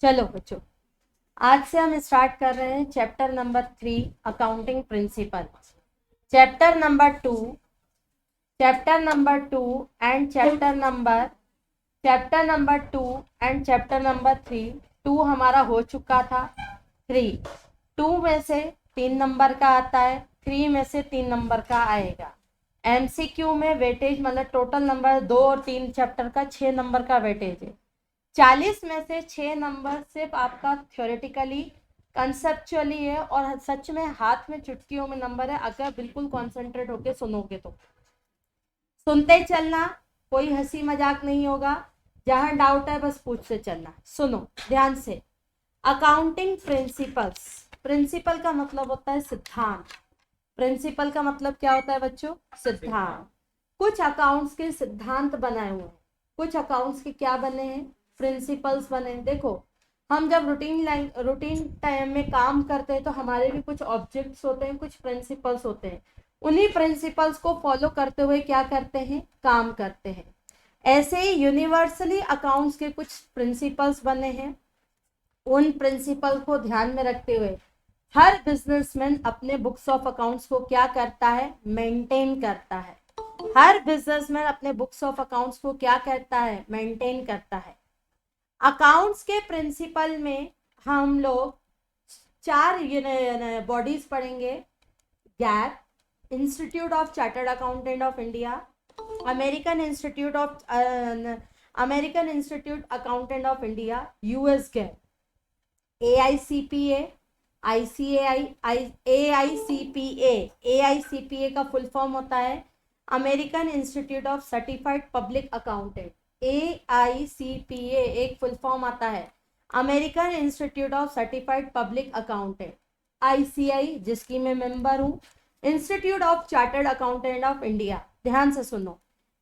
चलो बच्चों, आज से हम स्टार्ट कर रहे हैं chapter number 3 accounting principle. Chapter number 2 chapter number 2 and chapter number 3। 2 हमारा हो चुका था। 3 2 में से 3 नंबर का आता है, 3 में से 3 नंबर का आएगा। एमसीक्यू में वेटेज मतलब टोटल नंबर 2 और 3 चैप्टर का 6 नंबर का वेटेज है। 40 में से 6 नंबर सिर्फ आपका थ्योरेटिकली कंसेप्चुअली है और सच में हाथ में चुटकियों में नंबर है, अगर बिल्कुल कॉन्सेंट्रेट होके सुनोगे तो। सुनते चलना, कोई हंसी मजाक नहीं होगा। जहां डाउट है बस पूछते चलना। सुनो ध्यान से। Accounting principles. प्रिंसिपल का मतलब होता है सिद्धांत। प्रिंसिपल का मतलब क्या होता है बच्चों? सिद्धांत। कुछ अकाउंट्स के सिद्धांत बनाए हुए हैं, कुछ अकाउंट्स के क्या बने हैं? प्रिंसिपल्स बने हैं। देखो, हम जब रूटीन टाइम में काम करते हैं तो हमारे भी कुछ ऑब्जेक्ट्स होते हैं, कुछ प्रिंसिपल्स होते हैं। उन्हीं प्रिंसिपल्स को फॉलो करते हुए क्या करते हैं? काम करते हैं। ऐसे ही यूनिवर्सली अकाउंट्स के कुछ प्रिंसिपल्स बने हैं। उन प्रिंसिपल को ध्यान में रखते हुए हर बिजनेसमैन अपने बुक्स ऑफ अकाउंट्स को क्या करता है? मेंटेन करता है। हर बिजनेसमैन अपने बुक्स ऑफ अकाउंट्स को क्या करता है? मेंटेन करता है। अकाउंट्स के प्रिंसिपल में हम लोग 4 बॉडीज पढ़ेंगे। Gap, institute of chartered accountant of India, American institute accountant of India, US gap, AICPA, AICPA का फुल फॉर्म होता है American institute of certified public accountant. AICPA एक फुल फॉर्म आता है American institute of certified public accountant. ICI जिसकी मैं member हूँ, institute of chartered accountant of India. ध्यान से सुनो,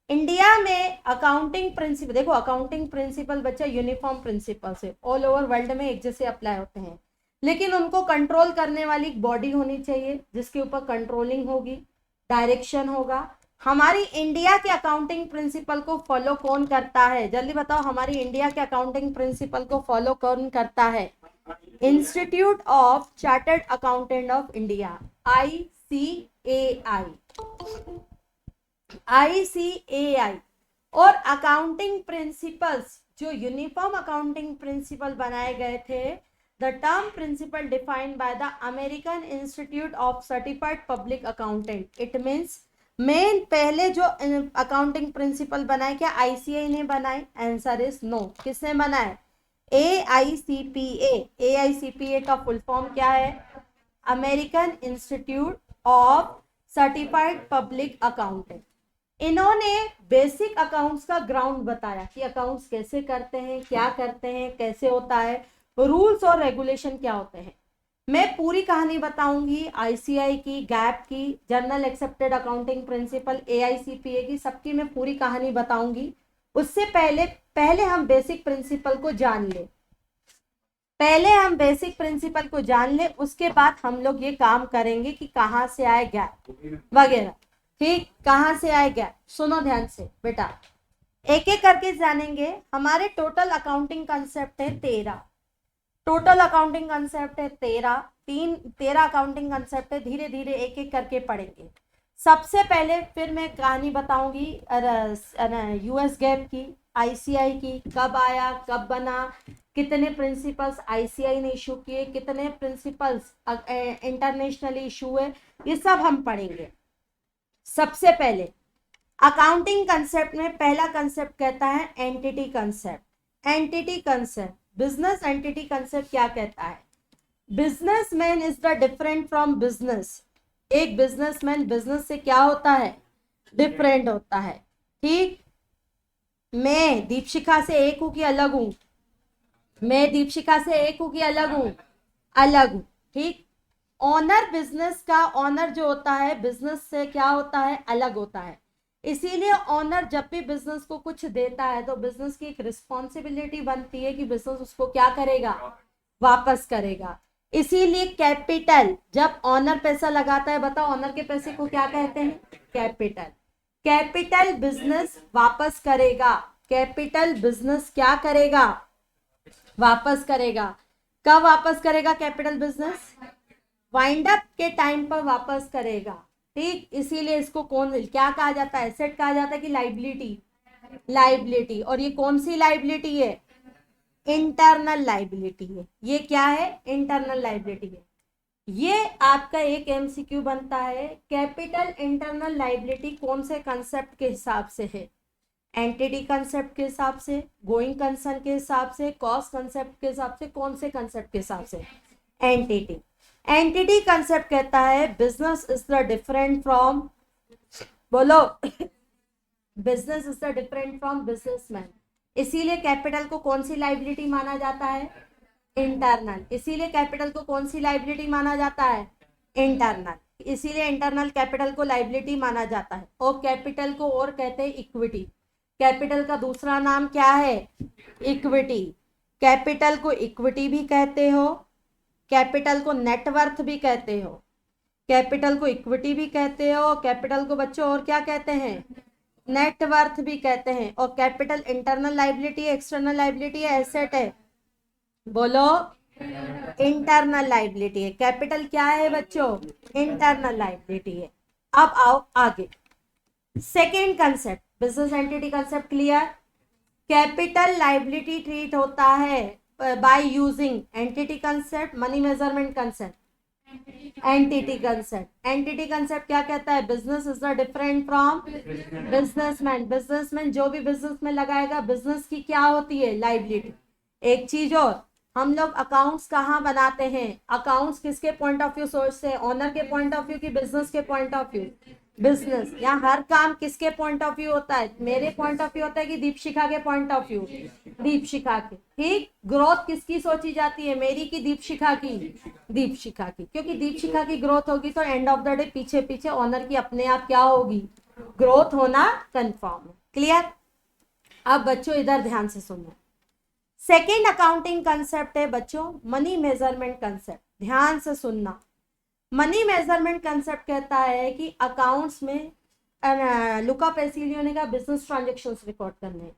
इंडिया में अकाउंटिंग प्रिंसिपल, देखो अकाउंटिंग प्रिंसिपल बच्चा यूनिफॉर्म प्रिंसिपल से ऑल ओवर वर्ल्ड में एक जैसे अप्लाई होते हैं, लेकिन उनको कंट्रोल करने वाली एक बॉडी होनी चाहिए जिसके ऊपर कंट्रोलिंग होगी, डायरेक्शन होगा। हमारी इंडिया के अकाउंटिंग प्रिंसिपल को फॉलो कौन करता है? जल्दी बताओ, हमारी इंडिया के अकाउंटिंग प्रिंसिपल को फॉलो कौन करता है? Institute of chartered accountant of India, ICAI। और अकाउंटिंग प्रिंसिपल्स जो यूनिफॉर्म अकाउंटिंग प्रिंसिपल बनाए गए थे, the term principle defined by the American institute of certified public accountant. It means मेन पहले जो अकाउंटिंग प्रिंसिपल बनाए, क्या ICAI ने बनाए? Answer is no. किसने बनाए? AICPA। AICPA का फुल फॉर्म क्या है? American institute of certified public accountant. इन्होंने बेसिक अकाउंट्स का ग्राउंड बताया कि अकाउंट्स कैसे करते हैं, क्या करते हैं, कैसे होता है, रूल्स और रेगुलेशन क्या होते हैं। मैं पूरी कहानी बताऊंगी ICAI की, गैप की, journal accepted accounting principle, AICPA की, सबकी मैं पूरी कहानी बताऊंगी। उससे पहले हम बेसिक प्रिंसिपल को जान ले। उसके बाद हम लोग ये काम करेंगे कि कहाँ से आए गैप वगैरह। ठीक, कहाँ से आए गैप? सुनो ध्यान से बेटा, एक एक करके जानेंगे। हमारे टोटल अकाउंटिंग कंसेप्ट है 13। टोटल अकाउंटिंग कंसेप्ट है 13 अकाउंटिंग कंसेप्ट है। धीरे धीरे एक एक करके पढ़ेंगे। सबसे पहले फिर मैं कहानी बताऊंगी US गैप की, ICAI की, कब आया, कब बना, कितने प्रिंसिपल्स ICAI ने इशू किए, कितने प्रिंसिपल्स इंटरनेशनली इशू हुए, ये सब हम पढ़ेंगे। सबसे पहले अकाउंटिंग कंसेप्ट में पहला कंसेप्ट कहता है entity concept. Entity concept, business entity concept क्या कहता है? Businessman is the different from business. एक बिजनेसमैन बिजनेस से क्या होता है? डिफरेंट होता है। ठीक, मैं दीपशिखा से एक हूं कि अलग हूं? मैं दीपशिखा से एक हूं कि अलग हूं? अलग हूं। ठीक, ऑनर बिजनेस का ऑनर जो होता है बिजनेस से क्या होता है? अलग होता है। इसीलिए ऑनर जब भी बिजनेस को कुछ देता है तो बिजनेस की एक रिस्पॉन्सिबिलिटी बनती है कि बिजनेस उसको क्या करेगा? वापस करेगा। इसीलिए कैपिटल, जब ऑनर पैसा लगाता है, बताओ ऑनर के पैसे को क्या कहते हैं? कैपिटल। कैपिटल बिजनेस वापस करेगा। कैपिटल बिजनेस क्या करेगा? वापस करेगा। कब वापस करेगा कैपिटल बिजनेस? वाइंड अप के टाइम पर वापस करेगा। ठीक, इसीलिए इसको कौन क्या कहा जाता है? एसेट कहा जाता है कि लाइबिलिटी? लाइबिलिटी। और ये कौन सी लाइबिलिटी है? इंटरनल लाइबिलिटी है। ये क्या है? इंटरनल लाइबिलिटी है। ये आपका एक एमसीक्यू बनता है, कैपिटल इंटरनल लाइबिलिटी कौन से कंसेप्ट के हिसाब से है? एंटिटी कंसेप्ट के हिसाब से, गोइंग कंसर्न के हिसाब से, कॉस्ट कंसेप्ट के हिसाब से, कौन से कंसेप्ट के हिसाब से? एंटिटी। एंटिटी कंसेप्ट कहता है business is the different from, बोलो, business is the different from businessman. इसीलिए कैपिटल को कौन सी लाइबिलिटी माना जाता है? इंटरनल। इसीलिए कैपिटल को कौन सी लाइबिलिटी माना जाता है? इंटरनल। इसीलिए इंटरनल कैपिटल को लाइबिलिटी माना जाता है। और कैपिटल को और कहते हैं इक्विटी। कैपिटल का दूसरा नाम क्या है? इक्विटी। कैपिटल को इक्विटी भी कहते हो, कैपिटल को नेटवर्थ भी कहते हो। कैपिटल को इक्विटी भी कहते हो, कैपिटल को बच्चों और क्या कहते हैं? नेटवर्थ भी कहते हैं। और कैपिटल इंटरनल लाइबिलिटी है, एक्सटर्नल लाइबिलिटी है, एसेट है? बोलो, इंटरनल लाइबिलिटी है। कैपिटल क्या है बच्चों? इंटरनल लाइबिलिटी है। अब आओ आगे, second concept, business entity concept clear? Capital liability treat होता है by using entity concept, money measurement concept, entity concept. Entity concept क्या कहता है? Business is the different from businessman. Businessman जो भी बिजनेस में लगाएगा, बिजनेस की क्या होती है? लाइबिलिटी। एक चीज और, हम लोग अकाउंट्स कहाँ बनाते हैं? अकाउंट्स किसके पॉइंट ऑफ व्यू सोचते हैं? ऑनर के पॉइंट ऑफ व्यू की बिजनेस के पॉइंट ऑफ व्यू? बिजनेस। यहाँ हर काम किसके पॉइंट ऑफ व्यू होता है? मेरे पॉइंट ऑफ व्यू होता है कि दीपशिखा के पॉइंट ऑफ व्यू? दीपशिखा के। ठीक, ग्रोथ किसकी सोची जाती है? मेरी की दीपशिखा की? दीपशिखा की। क्योंकि दीपशिखा की ग्रोथ होगी तो एंड ऑफ द डे पीछे पीछे ऑनर की अपने आप क्या होगी? ग्रोथ होना कंफर्म है। क्लियर? अब बच्चों इधर ध्यान से सुनना। सेकेंड अकाउंटिंग कंसेप्ट है बच्चों मनी मेजरमेंट कंसेप्ट। ध्यान से सुनना। मनी मेजरमेंट कंसेप्ट कहता है कि अकाउंट्स में लुका पैसिलियो ने कहा बिजनेस ट्रांजेक्शन्स रिकॉर्ड करने।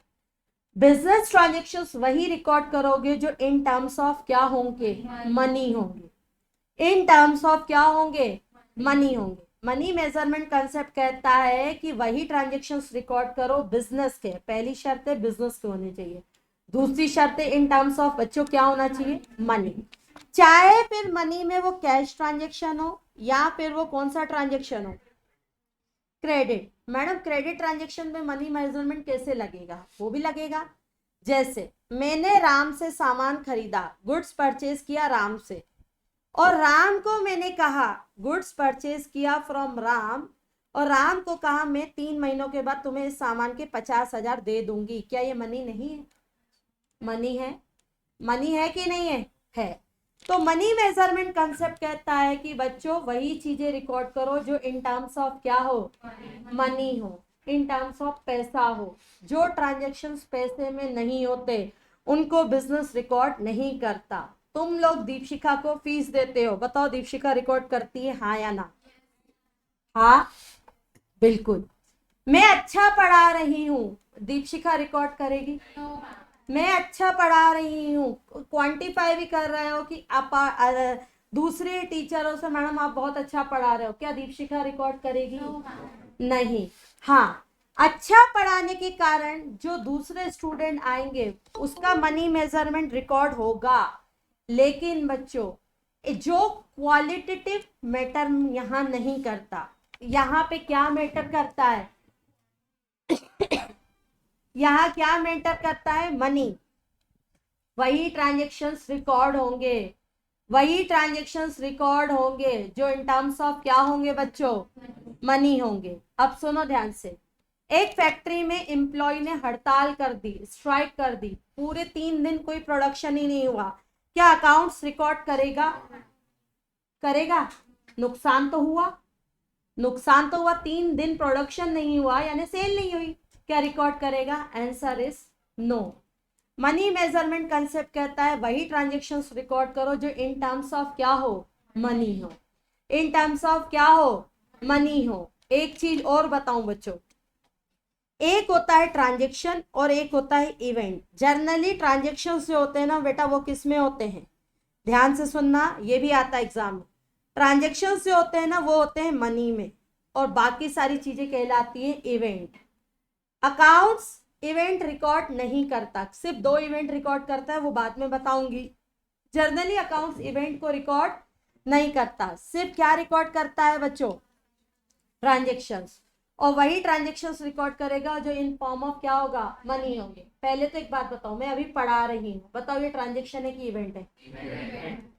बिजनेस ट्रांजेक्शन्स वही रिकॉर्ड करोगे जो इन टर्म्स ऑफ क्या होंगे? मनी होंगे। इन टर्म्स ऑफ क्या होंगे? मनी होंगे। मनी मेजरमेंट कंसेप्ट कहता है कि वही ट्रांजेक्शन्स रिकॉर्ड करो बिजनेस के। पहली शर्त है बिजनेस के होने चाहिए, दूसरी शर्त है इन टर्म्स ऑफ बच्चों क्या होना चाहिए? मनी। चाहे फिर मनी में वो कैश ट्रांजेक्शन हो या फिर वो कौन सा ट्रांजेक्शन हो? क्रेडिट। मैडम क्रेडिट ट्रांजेक्शन में मनी मेजरमेंट कैसे लगेगा? वो भी लगेगा। जैसे मैंने राम से सामान खरीदा, गुड्स परचेज किया राम से, और राम को मैंने कहा गुड्स परचेज किया फ्रॉम राम, और राम को कहा मैं 3 महीनों के बाद तुम्हें इस सामान के 50,000 दे दूंगी। क्या ये मनी नहीं है? मनी है। मनी है कि नहीं है? है। तो मनी मेजरमेंट कंसेप्ट कहता है कि बच्चों वही चीजें रिकॉर्ड करो जो इन टर्म्स ऑफ क्या हो? मनी हो, इन टर्म्स ऑफ पैसा हो। जो ट्रांजेक्शन्स पैसे में नहीं होते उनको बिजनेस रिकॉर्ड नहीं करता। तुम लोग दीपशिखा को फीस देते हो, बताओ दीपशिखा रिकॉर्ड करती है हाँ या ना? हाँ बिल्कुल। मैं अच्छा पढ़ा रही हूँ, दीपशिखा रिकॉर्ड करेगी? मैं अच्छा पढ़ा रही हूँ, क्वांटिफाई भी कर रहे हो कि आप दूसरे टीचरों से मैडम आप बहुत अच्छा पढ़ा रहे हो, क्या दीपशिखा रिकॉर्ड करेगी? नहीं। हाँ, अच्छा पढ़ाने के कारण जो दूसरे स्टूडेंट आएंगे उसका मनी मेजरमेंट रिकॉर्ड होगा। लेकिन बच्चों जो क्वालिटेटिव मैटर यहाँ नहीं करता, यहाँ पे क्या मैटर करता है? यहाँ क्या मैटर करता है? मनी। वही ट्रांजेक्शन्स रिकॉर्ड होंगे, वही ट्रांजेक्शन्स रिकॉर्ड होंगे जो इन टर्म्स ऑफ क्या होंगे बच्चों? मनी होंगे। अब सुनो ध्यान से। एक फैक्ट्री में एम्प्लॉय ने हड़ताल कर दी, स्ट्राइक कर दी, पूरे 3 दिन कोई प्रोडक्शन ही नहीं हुआ, क्या अकाउंट्स रिकॉर्ड करेगा? करेगा। नुकसान तो हुआ, नुकसान तो हुआ, 3 दिन प्रोडक्शन नहीं हुआ यानी सेल नहीं हुई, क्या रिकॉर्ड करेगा? Answer is no. Money measurement concept कहता है वही ट्रांजेक्शन्स रिकॉर्ड करो जो इन टर्म्स ऑफ क्या हो? मनी हो। इन टर्म्स ऑफ क्या हो? मनी हो। एक चीज और बताऊं बच्चों, एक होता है ट्रांजेक्शन और एक होता है इवेंट। जनरली ट्रांजेक्शन जो होते हैं ना बेटा वो किस में होते हैं, ध्यान से सुनना, ये भी आता है एग्जाम में। ट्रांजेक्शन जो होते हैं ना वो होते हैं मनी में, और बाकी सारी चीजें कहलाती हैं इवेंट। अकाउंट्स इवेंट रिकॉर्ड नहीं करता, सिर्फ 2 इवेंट रिकॉर्ड करता है, वो बाद में बताऊंगी। जर्नली अकाउंट्स इवेंट को रिकॉर्ड नहीं करता, सिर्फ क्या रिकॉर्ड करता है बच्चों, ट्रांजेक्शन्स। और वही ट्रांजेक्शन्स रिकॉर्ड करेगा जो इन फॉर्म ऑफ क्या होगा, मनी होंगे। पहले तो एक बात बताओ, मैं अभी पढ़ा रही हूँ, बताओ ये ट्रांजेक्शन है कि इवेंट है?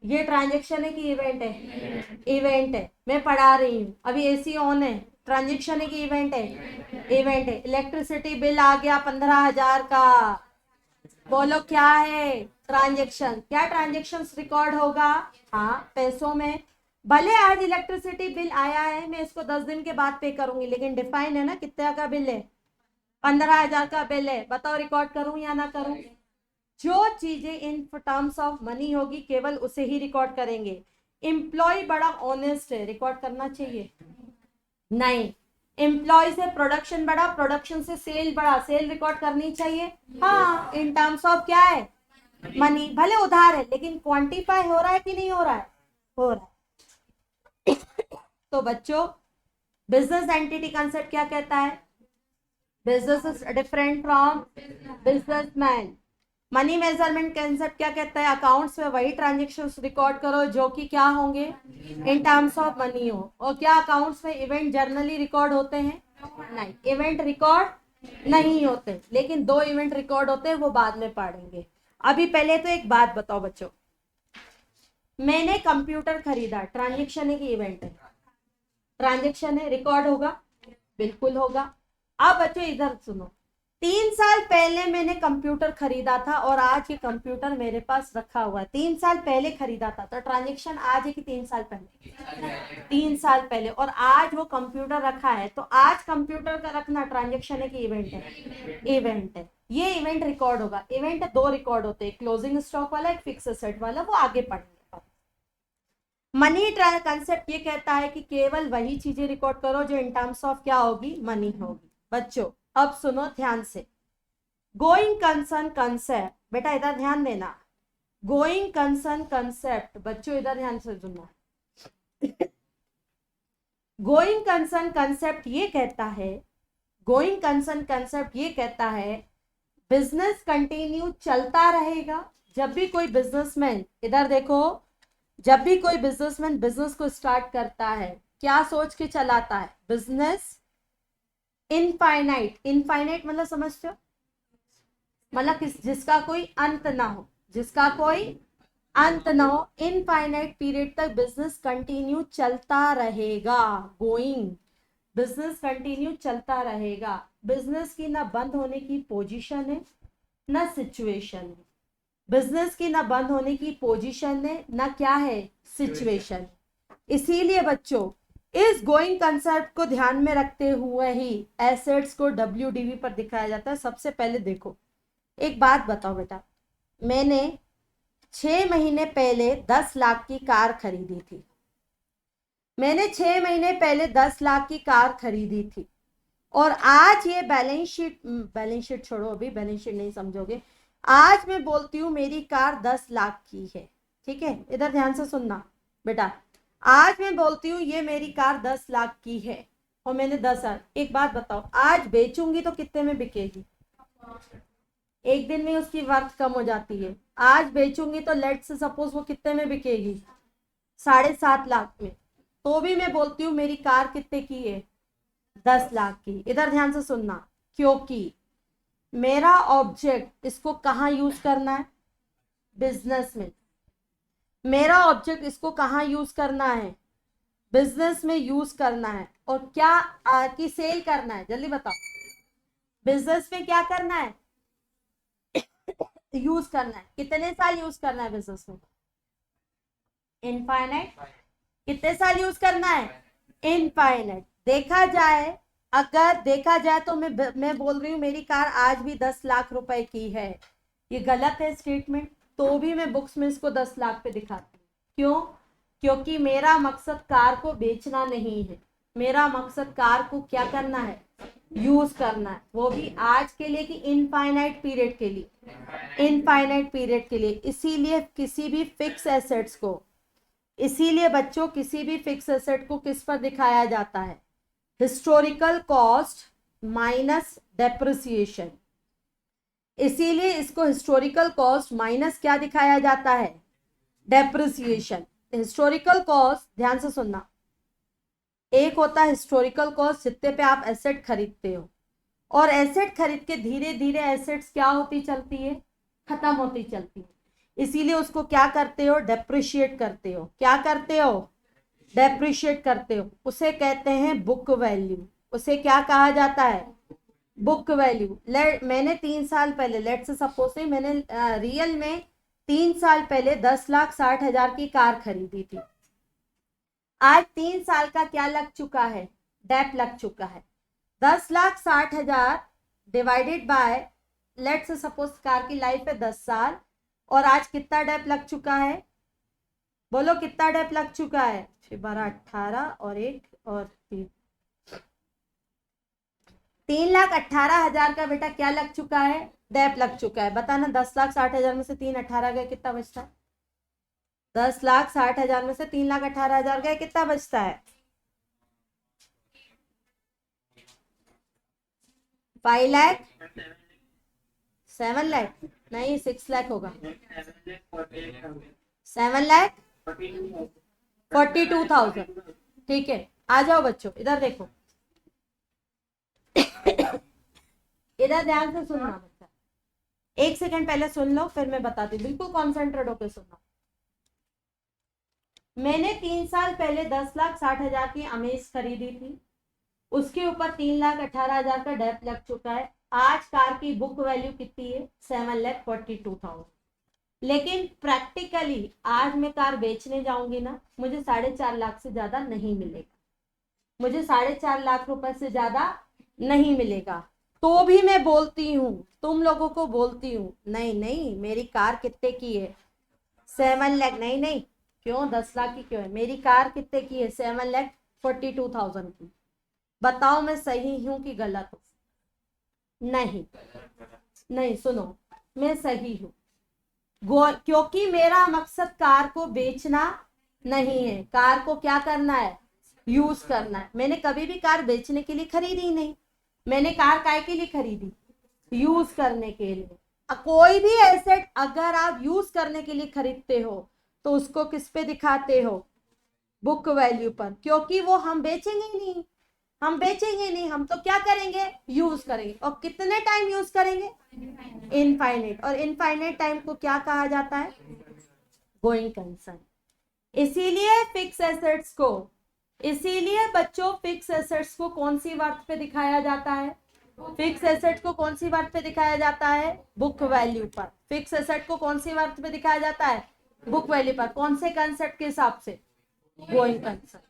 ये ट्रांजेक्शन है कि इवेंट है? इवेंट है। मैं पढ़ा रही हूँ, अभी एसी ऑन है, ट्रांजेक्शन है कि इवेंट है? इवेंट है। इलेक्ट्रिसिटी बिल आ गया 15,000 का, बोलो क्या है, ट्रांजेक्शन। क्या ट्रांजेक्शन रिकॉर्ड होगा, हाँ पैसों में। भले आज इलेक्ट्रिसिटी बिल आया है, मैं इसको 10 दिन के बाद पे करूंगी, लेकिन डिफाइन है ना कितने का बिल है, 15,000 का बिल है। बताओ रिकॉर्ड करूं या ना करूं? जो चीजें इन टर्म्स ऑफ मनी होगी केवल उसे ही रिकॉर्ड करेंगे। एम्प्लॉय बड़ा ऑनेस्ट है, रिकॉर्ड करना चाहिए? नहीं। एम्प्लॉय से प्रोडक्शन बढ़ा, प्रोडक्शन से सेल बढ़ा, सेल रिकॉर्ड करनी चाहिए? हाँ, इन टर्म्स ऑफ क्या है, मनी। भले उधार है लेकिन क्वांटिफाई हो रहा है कि नहीं हो रहा है? हो रहा है। तो बच्चों बिजनेस एंटिटी कंसेप्ट क्या कहता है, business is different from businessman. Money measurement concept क्या कहता है, अकाउंट्स में वही ट्रांजेक्शन्स रिकॉर्ड करो जो कि क्या होंगे, इन टर्म्स ऑफ मनी हो। और क्या अकाउंट्स में इवेंट जर्नली रिकॉर्ड होते हैं? नहीं, इवेंट रिकॉर्ड नहीं होते, लेकिन 2 इवेंट रिकॉर्ड होते हैं, वो बाद में पढ़ेंगे। अभी पहले तो एक बात बताओ बच्चों, मैंने कंप्यूटर खरीदा, ट्रांजेक्शन है कि इवेंट है? ट्रांजेक्शन है, रिकॉर्ड होगा? बिल्कुल होगा। अब बच्चों इधर सुनो, 3 साल पहले मैंने कंप्यूटर खरीदा था और आज ये कंप्यूटर मेरे पास रखा हुआ है। 3 साल पहले खरीदा था, तो ट्रांजेक्शन आज है कि 3 साल पहले? 3 साल पहले। और आज वो कंप्यूटर रखा है, तो आज कंप्यूटर का रखना ट्रांजेक्शन है कि इवेंट है? इवेंट है। ये इवेंट रिकॉर्ड होगा। इवेंट 2 रिकॉर्ड होते हैं, क्लोजिंग स्टॉक वाला, एक फिक्स एसेट वाला, वो आगे पढ़ेंगे। मनी कंसेप्ट ये कहता है कि केवल वही चीजें रिकॉर्ड करो जो इन टर्म्स ऑफ क्या होगी, मनी होगी। बच्चों अब सुनो ध्यान से, गोइंग कंसर्न कंसेप्ट, बेटा इधर ध्यान देना, गोइंग कंसर्न कंसेप्ट, बच्चों इधर ध्यान से सुनना। गोइंग कंसर्न कंसेप्ट ये कहता है, गोइंग कंसर्न कंसेप्ट ये कहता है बिजनेस कंटिन्यू चलता रहेगा। जब भी कोई बिजनेसमैन, इधर देखो, जब भी कोई बिजनेसमैन बिजनेस को स्टार्ट करता है, क्या सोच के चलाता है, बिजनेस इनफाइनाइट। इनफाइनाइट मतलब समझते हो, मतलब जिसका कोई अंत ना हो, जिसका कोई अंत ना हो। इनफाइनाइट पीरियड तक बिजनेस कंटिन्यू चलता रहेगा। गोइंग, बिजनेस कंटिन्यू चलता रहेगा। बिजनेस की ना बंद होने की पोजीशन है ना सिचुएशन है, बिजनेस की ना बंद होने की पोजीशन है ना क्या है, सिचुएशन। इसीलिए बच्चों इस गोइंग कंसेप्ट को ध्यान में रखते हुए ही एसेट्स को WDV पर दिखाया जाता है। सबसे पहले देखो, एक बात बताओ बेटा, मैंने 6 महीने पहले 10 लाख की कार खरीदी थी। मैंने 6 महीने पहले 10 लाख की कार खरीदी थी, और आज ये बैलेंस शीट छोड़ो, अभी बैलेंस शीट नहीं समझोगे। आज मैं बोलती हूँ मेरी कार 10 लाख की है, ठीक है? इधर ध्यान से सुनना बेटा, आज मैं बोलती हूँ ये मेरी कार 10 लाख की है और मैंने 10,000। एक बात बताओ, आज बेचूंगी तो कितने में बिकेगी? एक दिन में उसकी वर्थ कम हो जाती है। आज बेचूंगी तो लेट से सपोज वो कितने में बिकेगी, 7.5 लाख में। तो भी मैं बोलती हूँ मेरी कार कितने की है, 10 लाख की। इधर ध्यान से सुनना, क्योंकि मेरा ऑब्जेक्ट इसको कहाँ यूज करना है, बिजनेस में। मेरा ऑब्जेक्ट इसको कहाँ यूज करना है, बिजनेस में यूज करना है। और क्या की सेल करना है, जल्दी बताओ, बिजनेस में क्या करना है, यूज करना है। कितने साल यूज करना है बिजनेस में, इनफाइनाइट। कितने साल यूज करना है, इनफाइनाइट। देखा जाए, अगर देखा जाए तो मैं बोल रही हूँ मेरी कार आज भी 10 लाख रुपए की है, ये गलत है स्टेटमेंट, तो भी मैं बुक्स में इसको 10 लाख पे दिखाती हूँ। क्यों? क्योंकि मेरा मकसद कार को बेचना नहीं है, मेरा मकसद कार को क्या करना है, यूज करना है, वो भी आज के लिए कि इनफाइनाइट पीरियड के लिए, इनफाइनाइट पीरियड के लिए। इसीलिए किसी भी फिक्स एसेट्स को, इसीलिए बच्चों किसी भी फिक्स एसेट को किस पर दिखाया जाता है, हिस्टोरिकल कॉस्ट माइनस डेप्रिसिएशन। इसीलिए इसको हिस्टोरिकल कॉस्ट माइनस क्या दिखाया जाता है, डेप्रिसिएशन। हिस्टोरिकल कॉस्ट ध्यान से सुनना, एक होता है हिस्टोरिकल कॉस्ट जितने पे आप एसेट खरीदते हो, और एसेट खरीद के धीरे धीरे एसेट्स क्या होती चलती है, खत्म होती चलती है। इसीलिए उसको क्या करते हो, डेप्रिशिएट करते हो। क्या करते हो, डेप्रिशिएट करते हो। उसे कहते हैं बुक वैल्यू। उसे क्या कहा जाता है, बुक वैल्यू। मैंने 3 साल पहले, लेट से सपोज नहीं, मैंने रियल में 3 साल पहले 10,60,000 की कार खरीदी थी। आज 3 साल का क्या लग चुका है, डेप लग चुका है। 10,60,000 डिवाइडेड बाय, लेट से सपोज कार की लाइफ है 10 साल, और आज कितना डेप लग चुका है, बोलो कितना डेप लग चुका है, 6 12 18 और 1 और 3, 3,18,000 का बेटा क्या लग चुका है, डेप लग चुका है। बताना 10,60,000 में से 3 18 गए कितना बचता है, 10,60,000 में से 3,18,000 गए कितना बचता है, 5 लाख, 7 लाख नहीं, 6 लाख होगा, 7,42,000। ठीक है, आ जाओ बच्चों, इधर देखो, इधर ध्यान से सुनना बच्चा, 1 सेकंड पहले सुन लो फिर मैं बताती, बिल्कुल कॉन्सेंट्रेट होकर सुनना। मैंने 3 साल पहले 10,60,000 की अमेज खरीदी थी, उसके ऊपर 3,18,000 का डेप लग चुका है। आज कार की बुक वैल्यू कितनी है, 7,42,000। लेकिन प्रैक्टिकली आज मैं कार बेचने जाऊंगी ना, मुझे 4.5 लाख से ज्यादा नहीं मिलेगा, मुझे 4.5 लाख रुपए से ज्यादा नहीं मिलेगा। तो भी मैं बोलती हूँ, तुम लोगों को बोलती हूँ, नहीं नहीं मेरी कार कितने की है, 7 लाख, नहीं नहीं क्यों 10 लाख की क्यों है, मेरी कार कितने की है, 7,42,000 की। बताओ मैं सही हूं कि गलत हूं, नहीं नहीं सुनो, मैं सही हूं, क्योंकि मेरा मकसद कार को बेचना नहीं है, कार को क्या करना है, यूज करना है। मैंने कभी भी कार बेचने के लिए खरीदी नहीं, मैंने कार काय के लिए खरीदी, यूज करने के लिए। कोई भी एसेट अगर आप यूज करने के लिए खरीदते हो तो उसको किस पे दिखाते हो, बुक वैल्यू पर, क्योंकि वो हम बेचेंगे नहीं, हम बेचेंगे नहीं, हम तो क्या करेंगे, यूज करेंगे। और कितने टाइम यूज करेंगे, इनफाइनाइट। और इनफाइनाइट टाइम को क्या कहा जाता है, गोइंग कंसर्न। इसीलिए फिक्स एसेट्स को, इसीलिए बच्चों फिक्स एसेट्स को कौन सी वर्थ पे दिखाया जाता है, फिक्स एसेट को कौन सी वर्थ पे दिखाया जाता है, बुक वैल्यू पर। फिक्स एसेट को कौन सी वर्थ पे दिखाया जाता है, बुक वैल्यू पर। कौन से कंसेप्ट के हिसाब से, गोइंग कंसर्न।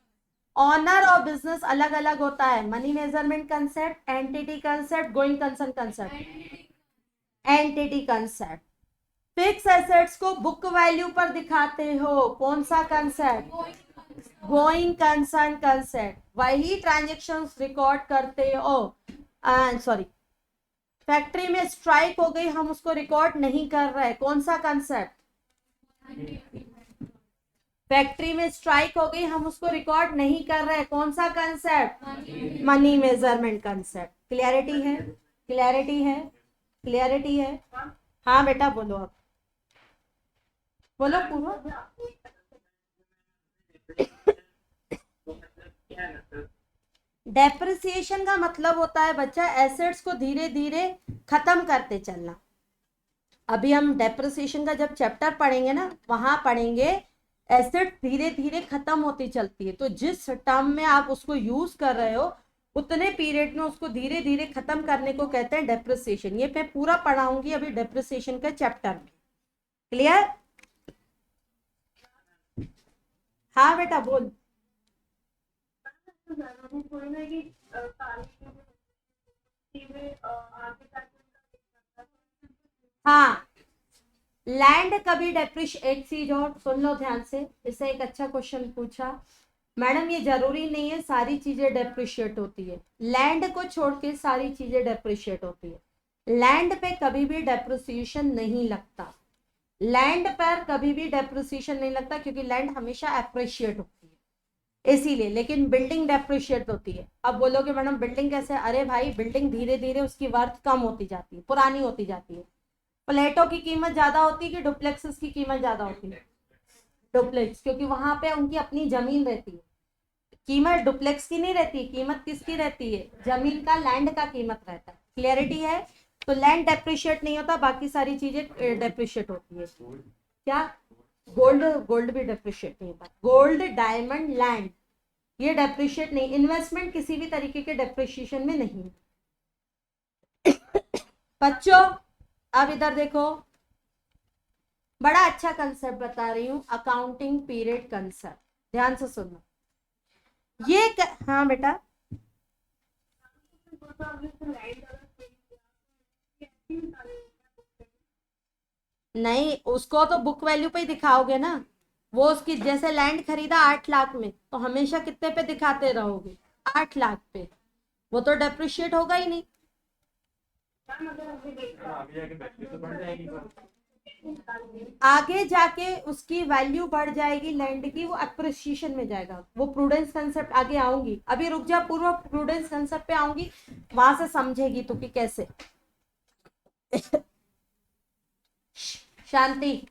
ऑनर और बिजनेस अलग अलग होता है, money measurement concept, entity concept, going concern concept, entity concept. Fix assets को बुक वैल्यू पर दिखाते हो, कौन सा कंसेप्ट, गोइंग कंसर्न कंसेप्ट। वही ट्रांजेक्शंस रिकॉर्ड करते हो, सॉरी फैक्ट्री में स्ट्राइक हो गई, हम उसको रिकॉर्ड नहीं कर रहे, कौन सा कंसेप्ट, फैक्ट्री में स्ट्राइक हो गई हम उसको रिकॉर्ड नहीं कर रहे, कौन सा concept, money measurement concept. Clarity है, क्लियरिटी है, क्लियरिटी है। हाँ बेटा बोलो, अब बोलो पूरा। डेप्रिसिएशन का मतलब होता है बच्चा एसेट्स को धीरे धीरे खत्म करते चलना। अभी हम डेप्रिसिएशन का जब चैप्टर पढ़ेंगे ना, वहां पढ़ेंगे एसेट धीरे धीरे खत्म होती चलती है। तो जिस टर्म में आप उसको यूज कर रहे हो उतने पीरियड में उसको धीरे धीरे खत्म करने को कहते हैं डेप्रिसिएशन। ये मैं पूरा पढ़ाऊंगी अभी डेप्रिसिएशन का चैप्टर में। क्लियर? हाँ बेटा बोल। हाँ, लैंड कभी डेप्रिशिएट, एक चीज और सुन लो ध्यान से, इससे एक अच्छा क्वेश्चन पूछा, मैडम ये जरूरी नहीं है सारी चीजें डेप्रिशिएट होती है, लैंड को छोड़ के सारी चीजें डेप्रिशिएट होती है। लैंड पे कभी भी डेप्रिसिएशन नहीं लगता, लैंड पर कभी भी डेप्रिसिएशन नहीं लगता, क्योंकि लैंड हमेशा अप्रिशिएट होती है इसीलिए। लेकिन बिल्डिंग डेप्रिशिएट होती है। अब बोलोगे मैडम बिल्डिंग कैसे, अरे भाई बिल्डिंग धीरे धीरे उसकी वर्थ कम होती जाती है, पुरानी होती जाती है। प्लेटों की कीमत ज्यादा होती है कि डुप्लेक्सेस की कीमत ज्यादा होती है? डुप्लेक्स, क्योंकि वहां पे उनकी अपनी जमीन रहती है। कीमत डुप्लेक्स की नहीं रहती, कीमत किसकी रहती है? जमीन का, लैंड का कीमत रहता है। क्लियरिटी है? तो लैंड डेप्रिशिएट नहीं होता, बाकी सारी चीजें डेप्रिशिएट होती है। क्या? गोल्ड, गोल्ड भी डेप्रिशिएट नहीं होता। गोल्ड, डायमंड, लैंड ये डेप्रिशिएट नहीं। इन्वेस्टमेंट किसी भी तरीके के डेप्रिशिएशन में नहीं। बच्चों अब इधर देखो, बड़ा अच्छा कंसेप्ट बता रही हूँ, अकाउंटिंग पीरियड कंसेप्ट, ध्यान से सुनना। हाँ बेटा, नहीं उसको तो बुक वैल्यू पे ही दिखाओगे ना। वो उसकी जैसे लैंड खरीदा 8 लाख में, तो हमेशा कितने पे दिखाते रहोगे? 8 लाख पे। वो तो डेप्रिशिएट होगा ही नहीं। आगे जाके उसकी वैल्यू बढ़ जाएगी लैंड की, वो अप्रिसिएशन में जाएगा। वो प्रूडेंस कंसेप्ट आगे आऊंगी, अभी रुक जा, पूर्व प्रूडेंस कंसेप्ट पे आऊंगी, वहां से समझेगी तो कि कैसे। शांति,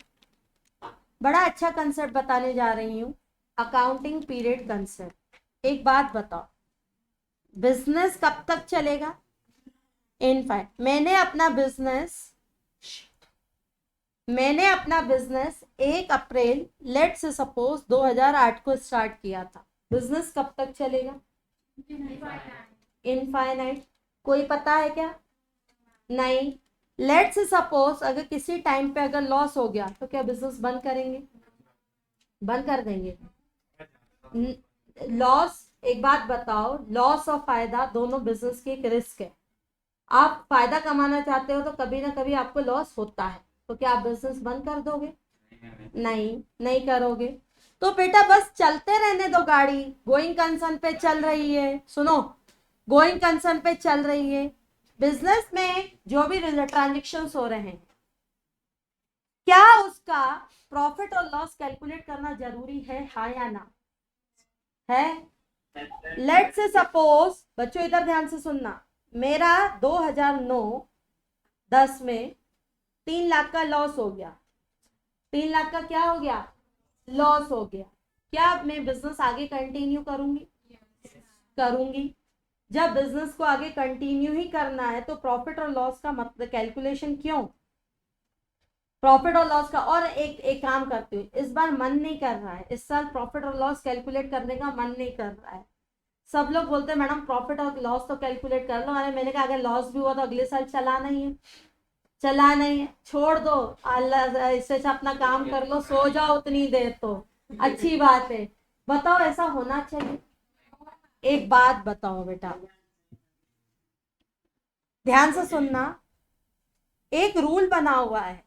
बड़ा अच्छा कंसेप्ट बताने जा रही हूँ, अकाउंटिंग पीरियड कंसेप्ट। एक बात बताओ, बिजनेस कब तक चलेगा? इनफाइनाइट। मैंने अपना बिजनेस 1 अप्रैल लेट्स सपोज 2008 को स्टार्ट किया था। बिजनेस कब तक चलेगा? इनफाइनाइट। कोई पता है क्या? नहीं। लेट्स सपोज अगर किसी टाइम पे अगर लॉस हो गया तो क्या बिजनेस बंद करेंगे? बंद कर देंगे। लॉस, एक बात बताओ, लॉस और फायदा दोनों बिजनेस की एक रिस्क है। आप फायदा कमाना चाहते हो तो कभी ना कभी आपको लॉस होता है, तो क्या आप बिजनेस बंद कर दोगे? नहीं, नहीं करोगे। तो बेटा बस चलते रहने दो गाड़ी, गोइंग कंसर्न पे चल रही है, सुनो, गोइंग कंसर्न पे चल रही है। बिजनेस में जो भी ट्रांजेक्शन हो रहे हैं, क्या उसका प्रॉफिट और लॉस कैलकुलेट करना जरूरी है, हाँ या ना? है। लेट्स से सपोज, बच्चों इधर ध्यान से सुनना, मेरा 2009-10 में 3 लाख का लॉस हो गया। 3 लाख का क्या हो गया? लॉस हो गया। क्या मैं बिजनेस आगे कंटिन्यू करूंगी? करूंगी। जब बिजनेस को आगे कंटिन्यू ही करना है तो प्रॉफिट और लॉस का मतलब कैलकुलेशन क्यों? प्रॉफिट और लॉस का, और एक काम करती हूँ, इस बार मन नहीं कर रहा है, इस साल प्रॉफिट और लॉस कैलकुलेट करने का मन नहीं कर रहा है। सब लोग बोलते हैं मैडम प्रॉफिट और लॉस तो कैलकुलेट कर लो। अरे मैंने कहा अगर लॉस भी हुआ तो अगले साल चलाना ही है, चलाना ही है, छोड़ दो, अल्लाह इससे अच्छा अपना काम कर लो, सो जाओ उतनी देर तो अच्छी बात है। बताओ ऐसा होना चाहिए? एक बात बताओ बेटा, ध्यान से सुनना, एक रूल बना हुआ है,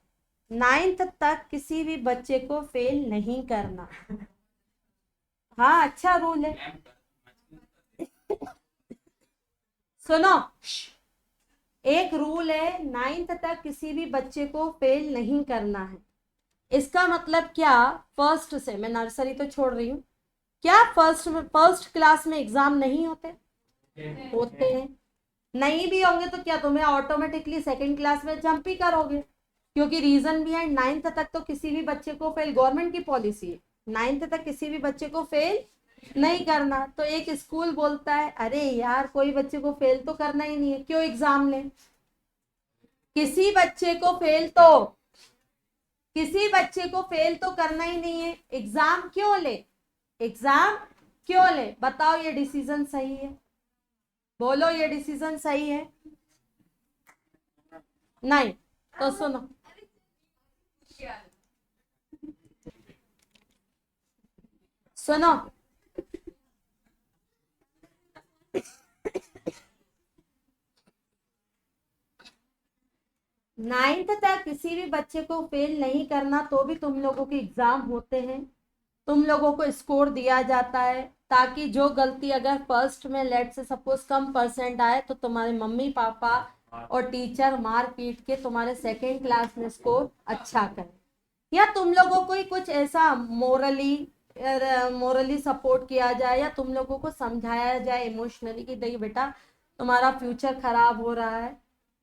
9th तक किसी भी बच्चे को फेल नहीं करना। हाँ अच्छा रूल है, सुनो, एक रूल है, 9th तक किसी भी बच्चे को फेल नहीं करना है। इसका मतलब क्या? फर्स्ट से, मैं नर्सरी तो छोड़ रही हूँ, क्या फर्स्ट क्लास में एग्जाम नहीं होते? होते हैं। नहीं भी होंगे तो क्या तुम्हें ऑटोमेटिकली सेकंड क्लास में जंप ही करोगे? क्योंकि रीजन भी है, 9th तक तो किसी भी बच्चे को फेल, गवर्नमेंट की पॉलिसी है 9th तक किसी भी बच्चे को फेल नहीं करना। तो एक स्कूल बोलता है अरे यार कोई बच्चे को फेल तो करना ही नहीं है, क्यों एग्जाम ले? किसी बच्चे को फेल तो, किसी बच्चे को फेल तो करना ही नहीं है, एग्जाम क्यों ले? एग्जाम क्यों ले? बताओ ये डिसीजन सही है? बोलो ये डिसीजन सही है? नहीं। तो सुनो, सुनो, 9th तक किसी भी बच्चे को फेल नहीं करना, तो भी तुम लोगों के एग्जाम होते हैं। तुम लोगों को स्कोर दिया जाता है ताकि जो गलती अगर फर्स्ट में लेट से सपोज कम परसेंट आए तो तुम्हारे मम्मी पापा और टीचर मार पीट के तुम्हारे सेकेंड क्लास में स्कोर अच्छा करें, या तुम लोगों को ही कुछ ऐसा मोरली सपोर्ट किया जाए, या तुम लोगों को समझाया जाए इमोशनली कि देखिए बेटा तुम्हारा फ्यूचर खराब हो रहा है,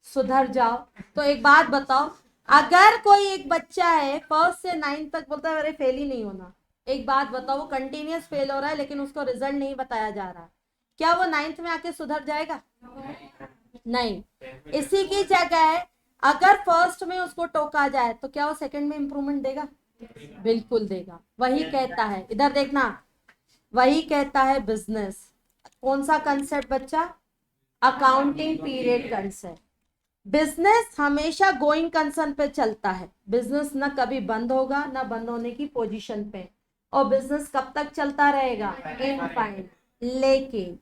सुधर जाओ। तो एक बात बताओ, अगर कोई एक बच्चा है फर्स्ट से 9 तक बोलता है अरे फेल ही नहीं होना, एक बात बताओ वो कंटिन्यूस फेल हो रहा है लेकिन उसको रिजल्ट नहीं बताया जा रहा है, क्या वो 9th में आके सुधर जाएगा? नहीं। इसी की जगह अगर फर्स्ट में उसको टोका जाए तो क्या वो सेकंड में इंप्रूवमेंट देगा? बिल्कुल देगा। वही कहता है, इधर देखना, वही कहता है बिजनेस। कौन सा कंसेप्ट बच्चा? Accounting period concept. बिजनेस हमेशा गोइंग कंसर्न पे चलता है, बिजनेस ना कभी बंद होगा ना बंद होने की पोजीशन पे, और बिजनेस कब तक चलता रहेगा? इनफाइनाइट। लेकिन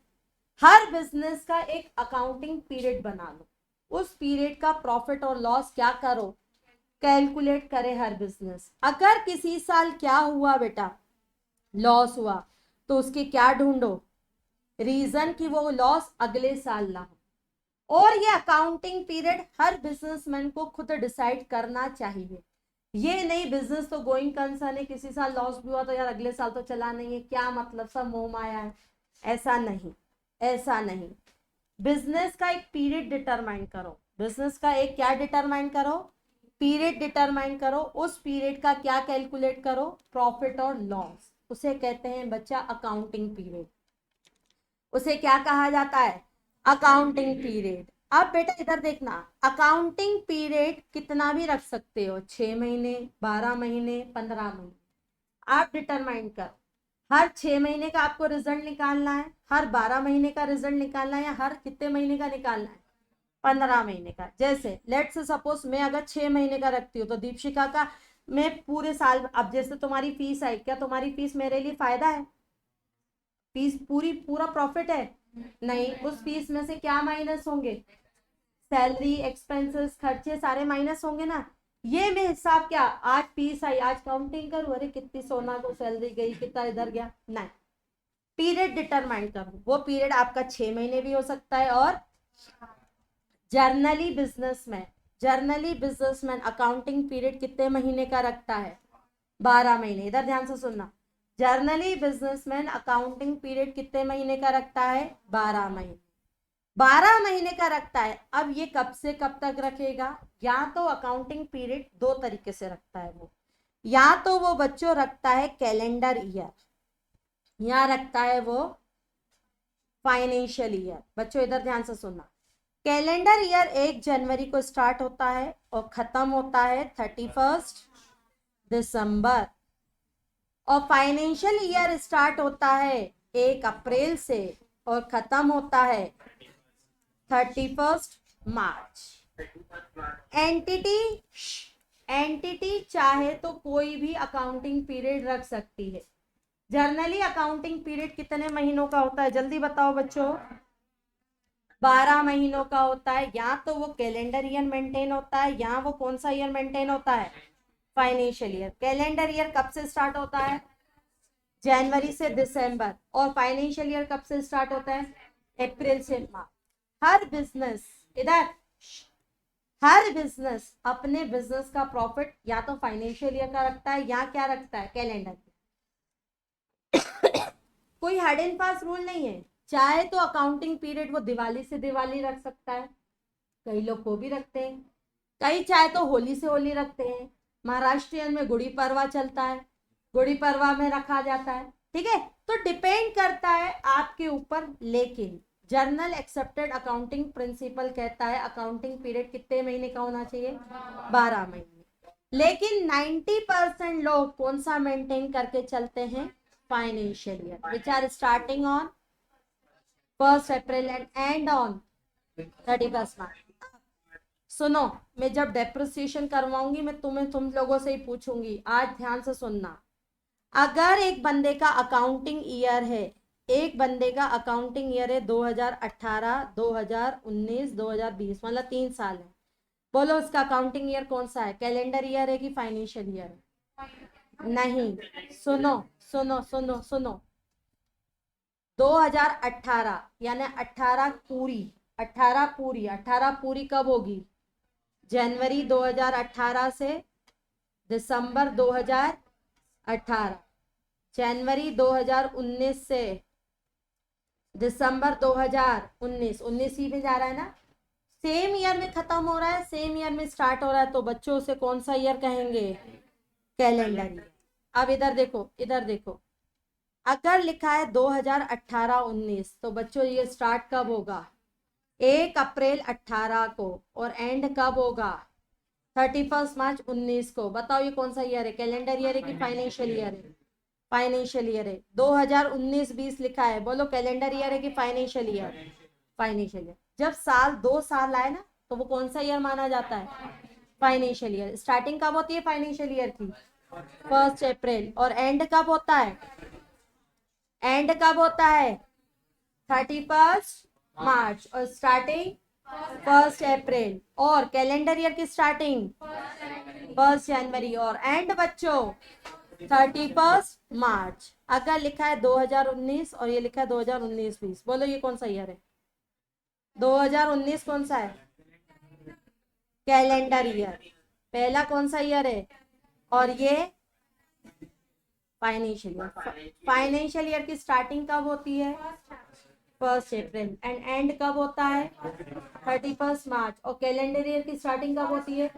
हर बिजनेस का एक अकाउंटिंग पीरियड बना लो, उस पीरियड का प्रॉफिट और लॉस क्या करो, कैलकुलेट करे हर बिजनेस। अगर किसी साल क्या हुआ बेटा, लॉस हुआ, तो उसके क्या ढूंढो, रीजन कि वो लॉस अगले साल ना हो। और ये अकाउंटिंग पीरियड हर बिजनेसमैन को खुद डिसाइड करना चाहिए। ये नहीं बिजनेस तो गोइंग कंसर्न है, किसी साल लॉस भी हुआ तो यार अगले साल तो चला नहीं है, क्या मतलब, सब मोह माया है। ऐसा नहीं, ऐसा नहीं। बिजनेस का एक पीरियड डिटरमाइन करो, बिजनेस का एक क्या डिटरमाइन करो, पीरियड डिटरमाइन करो, उस पीरियड का क्या कैलकुलेट करो, प्रॉफिट और लॉस, उसे कहते हैं बच्चा अकाउंटिंग पीरियड। उसे क्या कहा जाता है? Accounting period. अब बेटा इधर देखना, अकाउंटिंग पीरियड कितना भी रख सकते हो, 6 महीने, 12 महीने, 15 महीने, आप डिटरमाइन करो। हर 6 महीने का आपको रिजल्ट निकालना है, हर 12 महीने का रिजल्ट निकालना है, या हर कितने महीने का निकालना है? 15 महीने का। जैसे लेट से सपोज मैं अगर 6 महीने का रखती हूँ तो दीपशिका का मैं पूरे साल, अब जैसे तुम्हारी फीस आई, क्या तुम्हारी फीस मेरे लिए फायदा है? फीस पूरा प्रॉफिट है? नहीं। उस फीस में से क्या माइनस होंगे? सैलरी, एक्सपेंसेस, खर्चे सारे माइनस होंगे ना। ये मैं हिसाब क्या, आज फीस आई आज काउंटिंग करूं, अरे कितनी सोना को सैलरी गई, कितना इधर गया, नहीं। पीरियड डिटरमाइन करूं, वो पीरियड आपका 6 महीने भी हो सकता है। और जर्नली बिजनेसमैन अकाउंटिंग पीरियड कितने महीने का रखता है? 12 महीने। इधर ध्यान से सुनना, जर्नली बिजनेसमैन अकाउंटिंग पीरियड कितने महीने का रखता है? 12 महीने। 12 महीने का रखता है। अब ये कब से कब तक रखेगा? या तो अकाउंटिंग पीरियड दो तरीके से रखता है वो, या तो वो बच्चों रखता है कैलेंडर ईयर, या रखता है वो फाइनेंशियल ईयर। बच्चों इधर ध्यान से सुनना, कैलेंडर ईयर 1 जनवरी को स्टार्ट होता है और खत्म होता है 31 दिसंबर, और फाइनेंशियल ईयर स्टार्ट होता है 1 अप्रैल से और खत्म होता है 31 मार्च। एंटिटी चाहे तो कोई भी अकाउंटिंग पीरियड रख सकती है। जर्नली अकाउंटिंग पीरियड कितने महीनों का होता है, जल्दी बताओ बच्चों? 12 महीनों का होता है। या तो वो कैलेंडर ईयर मेंटेन होता है, या वो कौन सा ईयर मेंटेन होता है? Financial year. कैलेंडर ईयर कब से स्टार्ट होता है? जनवरी से दिसंबर। और फाइनेंशियल ईयर कब से स्टार्ट होता है? अप्रैल से मार्च। हर बिजनेस अपने बिजनेस का प्रॉफिट या तो फाइनेंशियल ईयर का रखता है, या क्या रखता है? कैलेंडर। कोई हार्ड एंड फास्ट रूल नहीं है। चाहे तो अकाउंटिंग पीरियड वो दिवाली से दिवाली रख सकता है, कई लोग को भी रखते हैं, कई चाहे तो होली से होली रखते हैं। महाराष्ट्रियन में गुड़ी पड़वा चलता है, गुड़ी पड़वा में रखा जाता है, ठीक है। तो डिपेंड करता है आपके ऊपर। लेकिन जर्नल एक्सेप्टेड अकाउंटिंग प्रिंसिपल कहता है अकाउंटिंग पीरियड कितने महीने का होना चाहिए? 12 महीने। लेकिन 90% लोग कौन सा मेंटेन करके चलते हैं? Financial year, which are starting on 1 April and end on 31 March. सुनो, मैं जब डेप्रिसिएशन करवाऊंगी मैं तुम लोगों से ही पूछूंगी, आज ध्यान से सुनना। अगर एक बंदे का अकाउंटिंग ईयर है, 2018, 2019, 2020, मतलब 3 साल है, बोलो उसका अकाउंटिंग ईयर कौन सा है? कैलेंडर ईयर है कि फाइनेंशियल ईयर है? नहीं। सुनो सुनो सुनो सुनो, 2018 यानी 18 पूरी कब होगी? जनवरी 2018 से दिसंबर 2018, जनवरी 2019 से दिसंबर 2019, 19 ही में जा रहा है ना, सेम ईयर में खत्म हो रहा है, सेम ईयर में स्टार्ट हो रहा है, तो बच्चों उसे कौन सा ईयर कहेंगे? Calendar year. अब इधर देखो, इधर देखो, अगर लिखा है 2018-19 तो बच्चों ये स्टार्ट कब होगा? 1 अप्रैल 18 को, और एंड कब होगा? 31 मार्च 19 को। बताओ ये कौन सा ईयर है? कैलेंडर ईयर है कि फाइनेंशियल ईयर है? फाइनेंशियल ईयर है। 2019-20 लिखा है, बोलो कैलेंडर ईयर है कि फाइनेंशियल ईयर? Financial year. जब साल 2 साल आए ना तो वो कौन सा ईयर माना जाता है? Financial year. स्टार्टिंग कब होती है फाइनेंशियल ईयर की? 1 अप्रैल। और एंड कब होता है? एंड कब होता है? 31 मार्च। और स्टार्टिंग 1 अप्रैल। और कैलेंडर ईयर की स्टार्टिंग 1 जनवरी। और एंड बच्चों 31 मार्च। अगर लिखा है 2019 और ये लिखा है 2019-20, बोलो ये कौन सा ईयर है? 2019 कौन सा है? Calendar year. पहला कौन सा ईयर है? और ये फाइनेंशियल ईयर। फाइनेंशियल ईयर की स्टार्टिंग कब होती है? 1 अप्रैल। एंड कब होता है? 31 मार्च। और कैलेंडर ईयर की स्टार्टिंग कब होती है?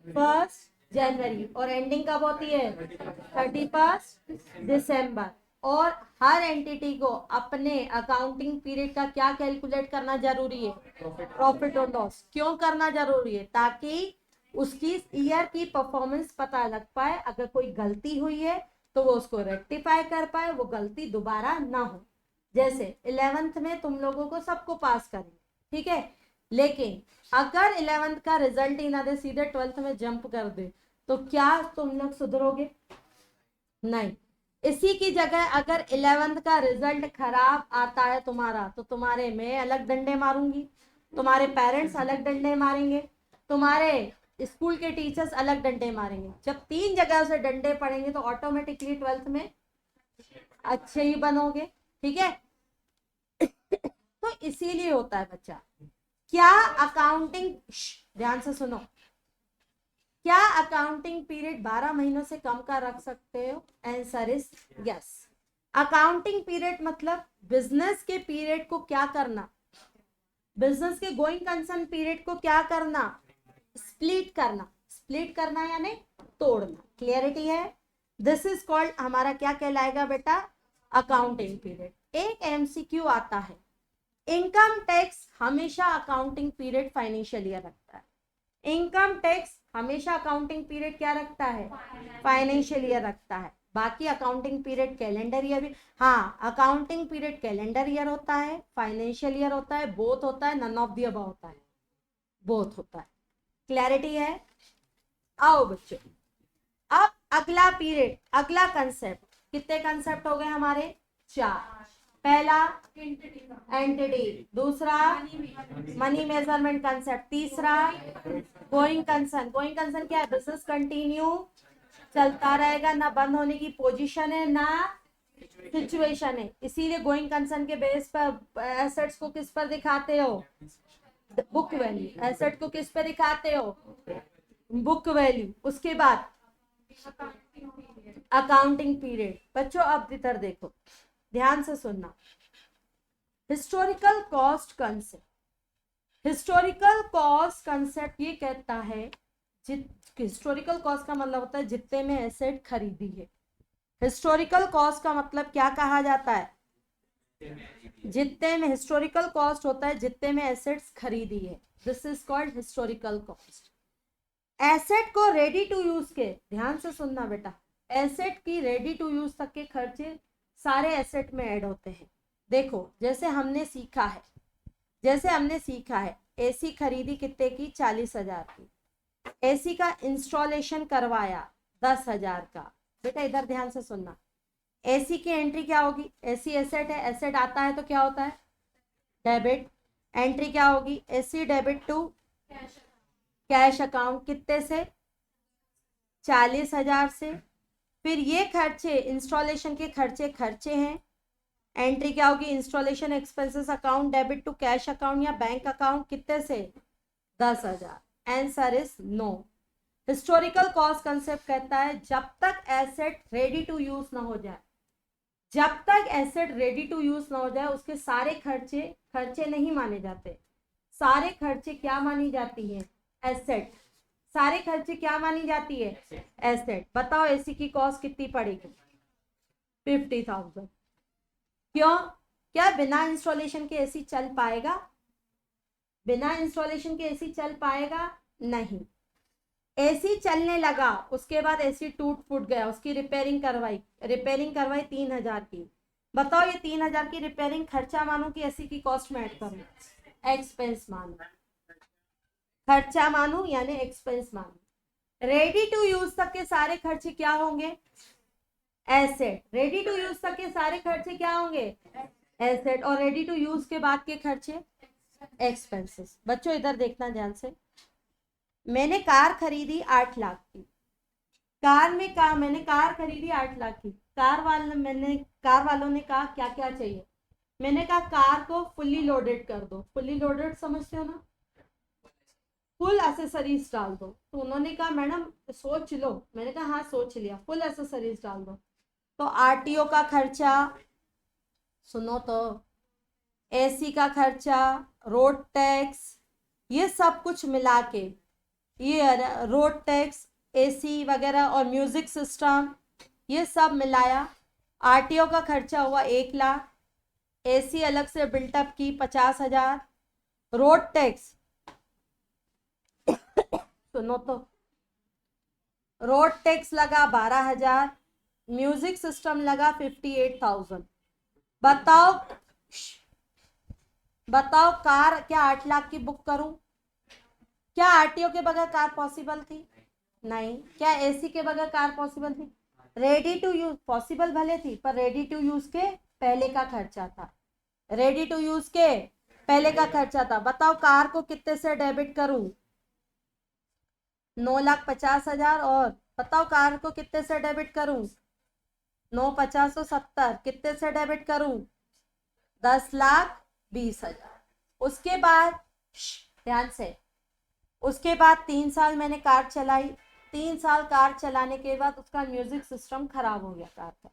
1 जनवरी। और एंडिंग कब होती है? 31 दिसंबर। और हर एंटिटी को अपने अकाउंटिंग पीरियड का क्या कैलकुलेट करना जरूरी है? प्रॉफिट और लॉस। क्यों करना जरूरी है? ताकि उसकी ईयर की परफॉर्मेंस पता लग पाए, अगर कोई गलती हुई है तो वो उसको रेक्टिफाई कर पाए, वो गलती दोबारा ना हो। जैसे 11th में तुम लोगों को सबको पास करेंगे, ठीक है, लेकिन अगर 11th का रिजल्ट ही ना दे, सीधे 12th में जंप कर दे, तो क्या तुम लोग सुधरोगे? नहीं। इसी की जगह अगर 11th का रिजल्ट खराब आता है तुम्हारा, तो तुम्हारे मैं अलग डंडे मारूंगी, तुम्हारे पेरेंट्स अलग डंडे मारेंगे, तुम्हारे स्कूल के टीचर्स अलग डंडे मारेंगे। जब 3 जगह से डंडे पड़ेंगे तो ऑटोमेटिकली 12th में अच्छे ही बनोगे, ठीक है। तो इसीलिए होता है बच्चा। क्या अकाउंटिंग, ध्यान से सुनो, क्या अकाउंटिंग पीरियड 12 महीनों से कम का रख सकते हो? Answer is yes. Accounting period मतलब बिजनेस के पीरियड को क्या करना? बिजनेस के गोइंग कंसर्न पीरियड को क्या करना? स्प्लिट करना। स्प्लिट करना यानी तोड़ना। क्लियरिटी है? दिस इज कॉल्ड, हमारा क्या कहलाएगा बेटा? Accounting period. एक एमसीक्यू आता है, इनकम टैक्स हमेशा अकाउंटिंग पीरियड फाइनेंशियल ईयर रखता है। इनकम टैक्स हमेशा अकाउंटिंग पीरियड क्या रखता है? फाइनेंशियल ईयर रखता है। बाकी अकाउंटिंग पीरियड कैलेंडर ईयर भी, हाँ अकाउंटिंग पीरियड कैलेंडर ईयर होता है, फाइनेंशियल ईयर होता है, बोथ होता है, नन ऑफ द अबव होता है, बोथ होता है। क्लैरिटी है? आओ बच्चों, अब अगला पीरियड, अगला कंसेप्ट, कितने कंसेप्ट हो गए हमारे? 4। पहला एंटिटी, दूसरा मनी मेजरमेंट कंसेप्ट, तीसरा गोइंग कंसर्न। गोइंग कंसर्न क्या है? बिजनेस कंटिन्यू चलता रहेगा, ना बंद होने की पोजीशन है ना सिचुएशन है, इसीलिए गोइंग कंसर्न के बेस पर एसेट्स को किस पर दिखाते हो? Book value. एसेट को किस पर दिखाते हो? Book value. उसके बाद अकाउंटिंग पीरियड। बच्चों अब इधर देखो, ध्यान से सुनना। Historical cost concept, historical cost concept ये कहता है, हिस्टोरिकल कॉस्ट का मतलब होता है जितने में एसेट खरीदी है। हिस्टोरिकल कॉस्ट का मतलब क्या कहा जाता है? जितने में, हिस्टोरिकल कॉस्ट होता है जितने में एसेट्स खरीदी है, this is called historical cost. Asset को रेडी टू यूज के, ध्यान से सुनना बेटा, एसेट की रेडी टू यूज तक के खर्चे सारे एसेट में ऐड होते हैं। देखो जैसे हमने सीखा है, जैसे हमने सीखा है, एसी खरीदी कितने की? 40,000 की। एसी का इंस्टॉलेशन करवाया 10,000 का। बेटा इधर ध्यान से सुनना, एसी की एंट्री क्या होगी? एसी एसेट है, एसेट आता है तो क्या होता है? डेबिट। एंट्री क्या होगी? AC debit to cash account. कितने से? 40,000 से। फिर ये खर्चे इंस्टॉलेशन के खर्चे हैं। एंट्री क्या होगी, installation expenses account debit to cash account या बैंक अकाउंट, कितने से 10,000। Answer is no. Historical cost concept कहता है जब तक एसेट रेडी टू यूज ना हो जाए, जब तक एसेट रेडी टू यूज ना हो जाए उसके सारे खर्चे नहीं माने जाते। सारे खर्चे क्या मानी जाती है, एसेट। सारे खर्चे क्या मानी जाती है, एसेट। बताओ एसी की कॉस्ट कितनी पड़ेगी, 50,000। क्यों, क्या बिना इंस्टॉलेशन के एसी चल पाएगा, बिना इंस्टॉलेशन के एसी चल पाएगा नहीं। एसी चलने लगा, उसके बाद एसी टूट फूट गया, उसकी रिपेयरिंग करवाई 3,000 की। बताओ ये 3,000 की रिपेयरिंग खर्चा मानू कि एसी की कॉस्ट में ऐड करूं, एक्सपेंस मानू। खर्चा मानू यानी एक्सपेंस मानू। रेडी टू यूज तक के सारे खर्चे क्या होंगे, एसेट। रेडी टू यूज तक के सारे खर्चे क्या होंगे, एसेट। और रेडी टू यूज के बाद के खर्चे एक्सपेंसेस। बच्चों इधर देखना ध्यान से। मैंने कार खरीदी 8 लाख की, मैंने कार खरीदी 8 लाख की। कार वालों ने कहा क्या क्या चाहिए। मैंने कहा कार को फुल्ली लोडेड कर दो। फुल्ली लोडेड समझते हो ना, फुल एसेसरीज डाल दो। तो उन्होंने कहा मैडम सोच लो। मैंने कहा हाँ सोच लिया, फुल एसेसरीज डाल दो। तो आरटीओ का खर्चा, सुनो तो, एसी का खर्चा, रोड टैक्स, ये सब कुछ मिला के, ये रोड टैक्स, एसी वगैरह और म्यूजिक सिस्टम, ये सब मिलाया। आरटीओ का खर्चा हुआ 1 लाख, एसी अलग से बिल्टअप की 50,000, रोड टैक्स सुनो तो, रोड टैक्स लगा 12,000, म्यूजिक सिस्टम लगा 58,000। बताओ कार क्या 8 लाख की बुक करूं? क्या आरटीओ के बगैर कार पॉसिबल थी? नहीं। क्या एसी के बगैर कार पॉसिबल थी? रेडी टू यूज पॉसिबल भले थी, पर रेडी टू यूज के पहले का खर्चा था। रेडी टू यूज के पहले का खर्चा था। बताओ कार को कितने से डेबिट करूं? 9,50,000। और बताओ कार को कितने से डेबिट करूं? 9,50,70। कितने से डेबिट करूं? 10,20,000। उसके बाद ध्यान से, उसके बाद 3 साल मैंने कार चलाई। 3 साल कार चलाने के बाद उसका म्यूजिक सिस्टम खराब हो गया कार का।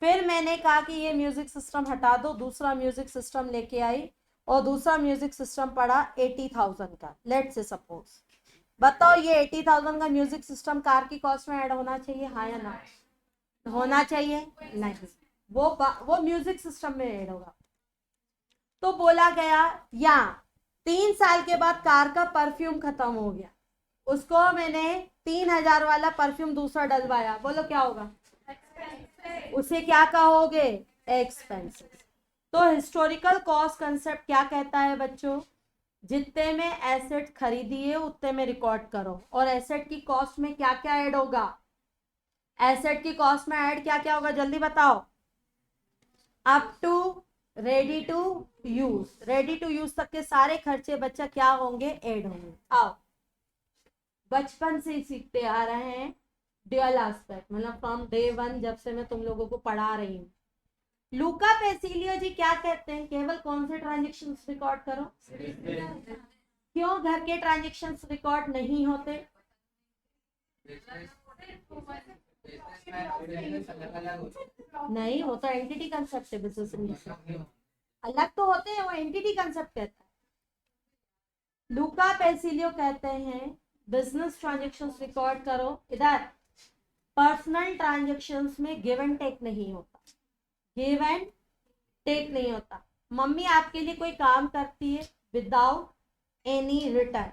फिर मैंने कहा कि ये म्यूजिक सिस्टम हटा दो, दूसरा म्यूजिक सिस्टम लेके आई और दूसरा म्यूजिक सिस्टम पड़ा 80,000 का, लेट से सपोज। बताओ ये 80,000 का म्यूजिक सिस्टम कार की कॉस्ट में ऐड होना चाहिए, हाँ या ना? होना चाहिए नहीं, वो म्यूजिक सिस्टम में ऐड होगा। तो बोला गया या 3 साल के बाद कार का परफ्यूम खत्म हो गया, उसको मैंने 3,000 वाला परफ्यूम दूसरा डलवाया। बोलो क्या होगा? उसे क्या कहोगे? एक्सपेंसेस। तो हिस्टोरिकल कॉस्ट कंसेप्ट क्या कहता है बच्चों? जितने में एसेट खरीदिए उतने में रिकॉर्ड करो। और एसेट की कॉस्ट में क्या क्या ऐड होगा? एसेट की कॉस्ट में ऐड क्या क्या होगा, जल्दी बताओ। Up to ready to use, ready to use तक के सारे खर्चे बच्चा क्या होंगे? ऐड होंगे। आओ बचपन से ही सीखते आ रहे हैं ड्यूअल एस्पेक्ट, मतलब फ्रॉम डे 1 जब से मैं तुम लोगों को पढ़ा रही हूँ। लूका पेसिलियो जी क्या कहते हैं? केवल कौन से ट्रांजेक्शन्स रिकॉर्ड करो? क्यों घर के ट्रांजेक्शन्स रिकॉर्ड नहीं होते? नहीं, वो तो एंटिटी कंसेप्ट है। बिजनेस अलग तो होते हैं, वो एंटिटी कंसेप्ट कहता है। लूका पेसिलियो कहते हैं बिजनेस ट्रांजेक्शन्स रिकॉर्ड करो। इधर पर्सनल ट्रांजेक्शन्स में गिव एंड टेक नहीं होता, गिव एंड टेक नहीं होता। मम्मी आपके लिए कोई काम करती है विदाउट एनी रिटर्न,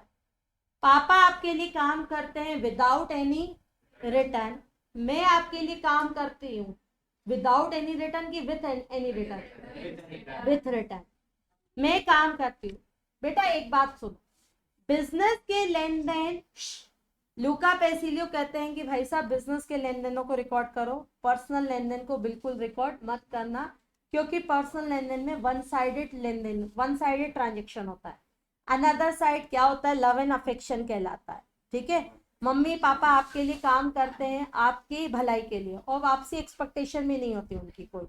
पापा आपके लिए काम करते हैं विदाउट एनी रिटर्न, मैं आपके लिए काम करती हूँ विदाउट एनी रिटर्न की with any return? With return मैं काम करती हूँ। बेटा एक बात सुनो, बिजनेस के लेन देन, लूका पेसिलियो कहते हैं कि भाई साहब बिजनेस के लेन देनों को रिकॉर्ड करो, पर्सनल लेन देन को बिल्कुल रिकॉर्ड मत करना, क्योंकि पर्सनल लेन देन में वन साइडेड लेन देन, वन साइडेड ट्रांजेक्शन होता है। अनदर साइड क्या होता है? लव एंड अफेक्शन कहलाता है। ठीक है, मम्मी पापा आपके लिए काम करते हैं आपकी भलाई के लिए, और वापसी एक्सपेक्टेशन भी नहीं होती उनकी कोई।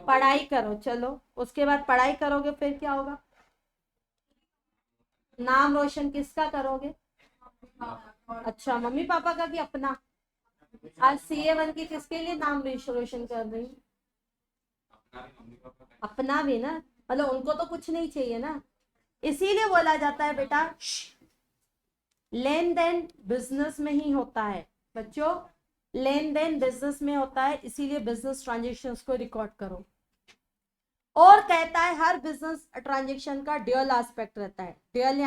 पढ़ाई करो, चलो उसके बाद पढ़ाई करोगे फिर क्या होगा? नाम रोशन किसका करोगे? अच्छा, मम्मी पापा का कि अपना? आज सीए बन के किसके लिए नाम रोशन कर रही हूँ? अपना भी ना, मतलब उनको तो कुछ नहीं चाहिए ना। इसीलिए बोला जाता है बेटा, लेन देन बिजनेस में ही होता है बच्चों, लेन देन बिजनेस में होता है, इसीलिए बिजनेस ट्रांजेक्शन्स को रिकॉर्ड करो। और कहता है हर बिजनेस ट्रांजेक्शन का ड्यूअल एस्पेक्ट रहता है। ड्यूअल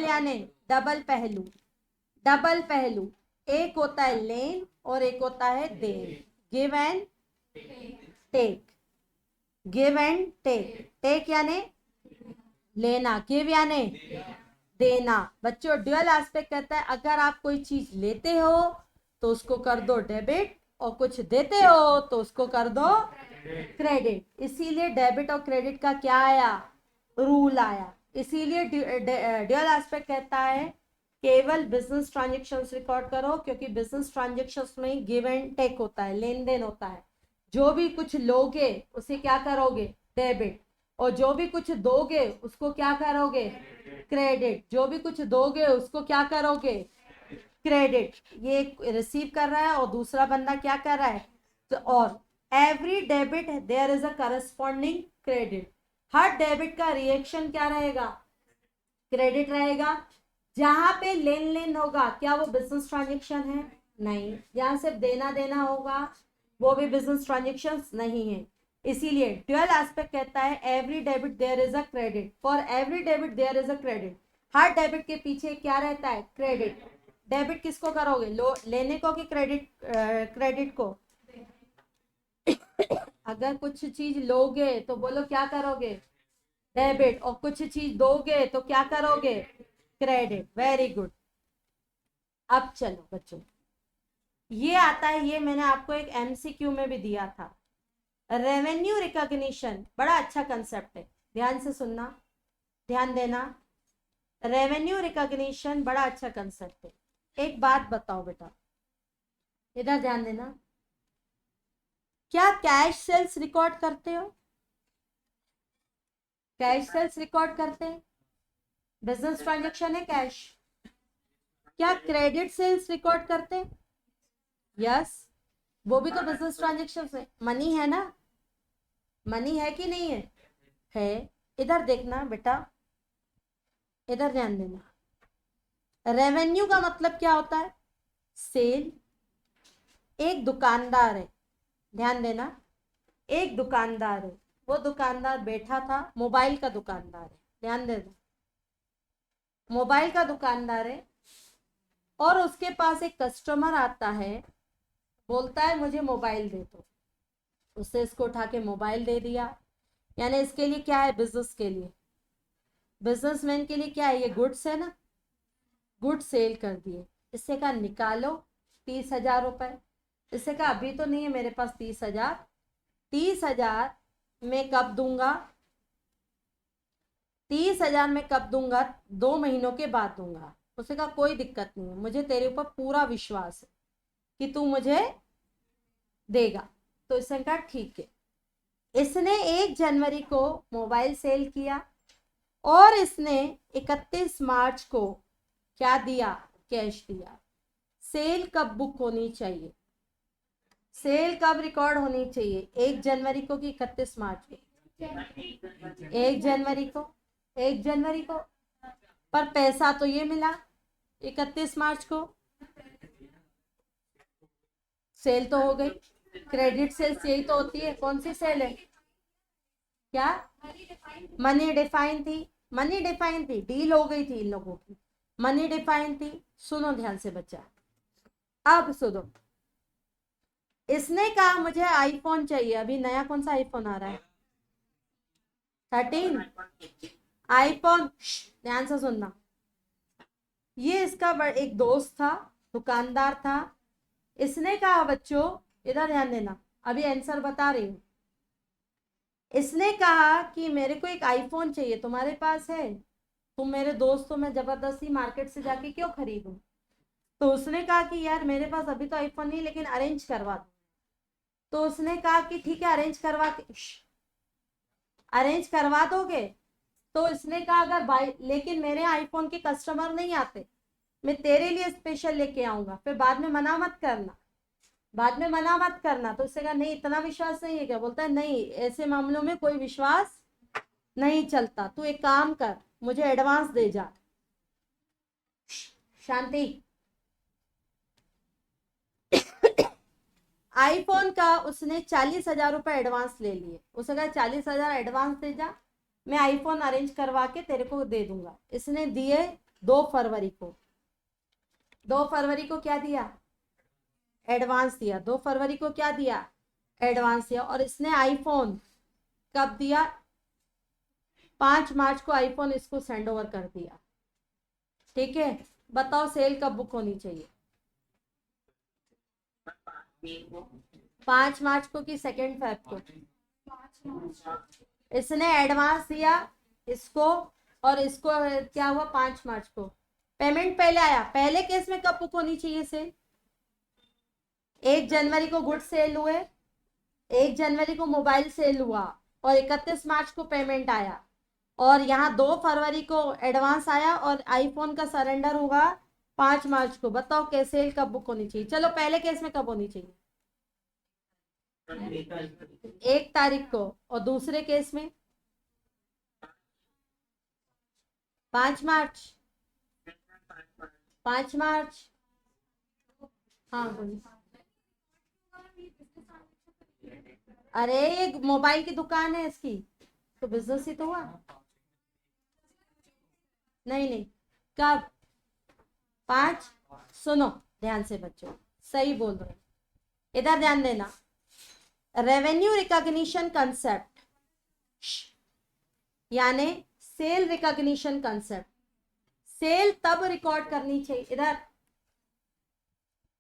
यानी डबल पहलू। डबल पहलू, एक होता है लेन और एक होता है देन। Give and take. Give and take. Take यानी लेना, गिव यानी देना। बच्चों ड्यूअल एस्पेक्ट कहता है अगर आप कोई चीज लेते हो तो उसको कर दो डेबिट, और कुछ देते हो तो उसको कर दो क्रेडिट। इसीलिए डेबिट और क्रेडिट का क्या आया? रूल आया। इसीलिए ड्यूअल एस्पेक्ट कहता है केवल बिजनेस ट्रांजेक्शन्स रिकॉर्ड करो, क्योंकि बिजनेस ट्रांजेक्शन्स में गिव एंड टेक होता है, लेन देन होता है। जो भी कुछ लोगे उसे क्या करोगे? डेबिट। और जो भी कुछ दोगे उसको क्या करोगे? क्रेडिट। जो भी कुछ दोगे उसको क्या करोगे? क्रेडिट। ये रिसीव कर रहा है और दूसरा बंदा क्या कर रहा है? तो और every debit there is a corresponding credit. हर डेबिट का रिएक्शन क्या रहेगा? क्रेडिट रहेगा। जहां पे लेन लेन होगा क्या वो बिजनेस ट्रांजेक्शन है? नहीं। जहां सिर्फ देना देना होगा वो भी बिजनेस ट्रांजेक्शन नहीं है। इसीलिए ड्यूअल एस्पेक्ट कहता है every debit there is a credit. For every debit there is a credit. हर डेबिट के पीछे क्या रहता है? क्रेडिट। डेबिट किसको करोगे? लेने को कि क्रेडिट? क्रेडिट को। अगर कुछ चीज लोगे तो बोलो क्या करोगे? डेबिट। और कुछ चीज दोगे तो क्या करोगे? क्रेडिट। Very good. अब चलो बच्चों, ये आता है, ये मैंने आपको एक एमसीक्यू में भी दिया था। रेवेन्यू रिकॉग्निशन बड़ा अच्छा कंसेप्ट है, ध्यान से सुनना, ध्यान देना। रेवेन्यू रिकॉग्निशन बड़ा अच्छा कंसेप्ट है। एक बात बताओ बेटा, इधर ध्यान देना। क्या कैश सेल्स रिकॉर्ड करते हो? कैश सेल्स रिकॉर्ड करते हैं, बिजनेस ट्रांजेक्शन है कैश। क्या क्रेडिट सेल्स रिकॉर्ड करते हैं? यस, वो भी तो बिजनेस ट्रांजेक्शन है, मनी है ना। मनी है कि नहीं है? है। इधर देखना बेटा, इधर ध्यान देना। रेवेन्यू का मतलब क्या होता है? सेल। एक दुकानदार है, ध्यान देना, एक दुकानदार है, वो दुकानदार बैठा था, मोबाइल का दुकानदार है, ध्यान देना, मोबाइल का दुकानदार है। और उसके पास एक कस्टमर आता है, बोलता है मुझे मोबाइल दे दो। उससे इसको उठा के मोबाइल दे दिया। यानी इसके लिए क्या है? बिजनेस के लिए, बिजनेसमैन के लिए क्या है? ये गुड्स है ना, गुड सेल कर दिए। इससे कहा निकालो 30,000 रुपए। इससे कहा अभी तो नहीं है मेरे पास 30,000। 30,000 मैं कब दूंगा? 30,000 मैं कब दूंगा? 2 महीनों के बाद दूंगा। उसने कहा कोई दिक्कत नहीं है, मुझे तेरे ऊपर पूरा विश्वास है कि तू मुझे देगा। तो इसने कहा ठीक है। इसने 1 जनवरी को मोबाइल सेल किया, और इसने 31 मार्च को क्या दिया? कैश दिया। सेल कब बुक होनी चाहिए? सेल कब रिकॉर्ड होनी चाहिए? 1 जनवरी को कि 31 मार्च को? 1 जनवरी को। 1 जनवरी को। पर पैसा तो ये मिला 31 मार्च को। सेल तो हो गई। क्रेडिट सेल्स यही तो होती है। कौन सी सेल है? क्या? मनी डिफाइन थी। मनी डिफाइन थी, डील हो गई थी इन लोगों की, मनी डिफाइन थी। सुनो ध्यान से बच्चा, अब सुनो। इसने कहा मुझे आईफोन चाहिए। अभी नया कौन सा आईफोन आ रहा है? 13 आईफोन। ध्यान से सुनना। ये इसका एक दोस्त था, दुकानदार था। इसने कहा बच्चों, इधर ध्यान देना, अभी आंसर बता रही हूँ। इसने कहा कि मेरे को एक आईफोन चाहिए, तुम्हारे पास है? तुम मेरे दोस्त हो, मैं जबरदस्ती मार्केट से जाके क्यों खरीदूं। तो उसने कहा कि यार मेरे पास अभी तो आईफोन नहीं, लेकिन अरेंज करवा दो। तो उसने कहा कि ठीक है, अरेंज करवा दोगे। तो इसने कहा अगर भाई, लेकिन मेरे आईफोन के कस्टमर नहीं आते, मैं तेरे लिए स्पेशल लेके आऊंगा, फिर बाद में मना मत करना, बाद में मना मत करना। तो उससे कहा नहीं, इतना विश्वास नहीं है क्या। बोलता है नहीं, ऐसे मामलों में कोई विश्वास नहीं चलता, तू एक काम कर, मुझे एडवांस दे जा। शांति। आईफोन का उसने 40,000 रुपए एडवांस ले लिए। उसे कहा 40,000 एडवांस दे जा, मैं आईफोन अरेंज करवा के तेरे को दे दूंगा। इसने दिए 2 फरवरी को। 2 फरवरी को क्या दिया, एडवांस दिया। 2 फरवरी को क्या दिया, एडवांस दिया। और इसने आईफोन कब दिया, 5 मार्च को आईफोन इसको सेंड ओवर कर दिया। ठीक है, बताओ सेल कब बुक होनी चाहिए, 5 मार्च को कि 2 फेब को। इसने एडवांस दिया इसको, और इसको क्या हुआ 5 मार्च को पेमेंट पहले आया। पहले केस में कब बुक होनी चाहिए सेल, 1 जनवरी को गुड सेल हुए, 1 जनवरी को मोबाइल सेल हुआ, और 31 मार्च को पेमेंट आया, और यहाँ 2 फरवरी को एडवांस आया, और आईफोन का सरेंडर होगा 5 मार्च को। बताओ कैसे सेल कब बुक होनी चाहिए। चलो पहले केस में कब होनी चाहिए, 1 तारीख को, और दूसरे केस में 5 मार्च। 5 मार्च। हाँ बोलिए। अरे ये मोबाइल की दुकान है इसकी, तो बिजनेस ही तो हुआ। नहीं नहीं, कब, 5। सुनो ध्यान से बच्चों, सही बोल रहे हो, इधर ध्यान देना। रेवेन्यू रिकॉग्निशन कंसेप्ट, यानी सेल रिकॉग्निशन कंसेप्ट। सेल तब रिकॉर्ड करनी चाहिए, इधर,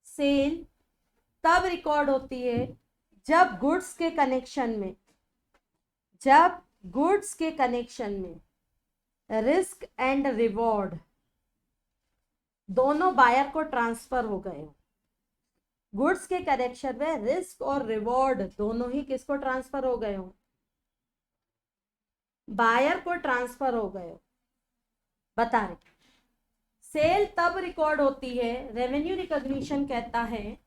सेल तब रिकॉर्ड होती है जब गुड्स के कनेक्शन में, जब गुड्स के कनेक्शन में रिस्क एंड रिवॉर्ड दोनों बायर को ट्रांसफर हो गए हो। गुड्स के कनेक्शन में रिस्क और रिवॉर्ड दोनों ही किसको ट्रांसफर हो गए हो, बायर को ट्रांसफर हो गए हो। बता रहे, सेल तब रिकॉर्ड होती है, रेवेन्यू रिकॉग्निशन कहता है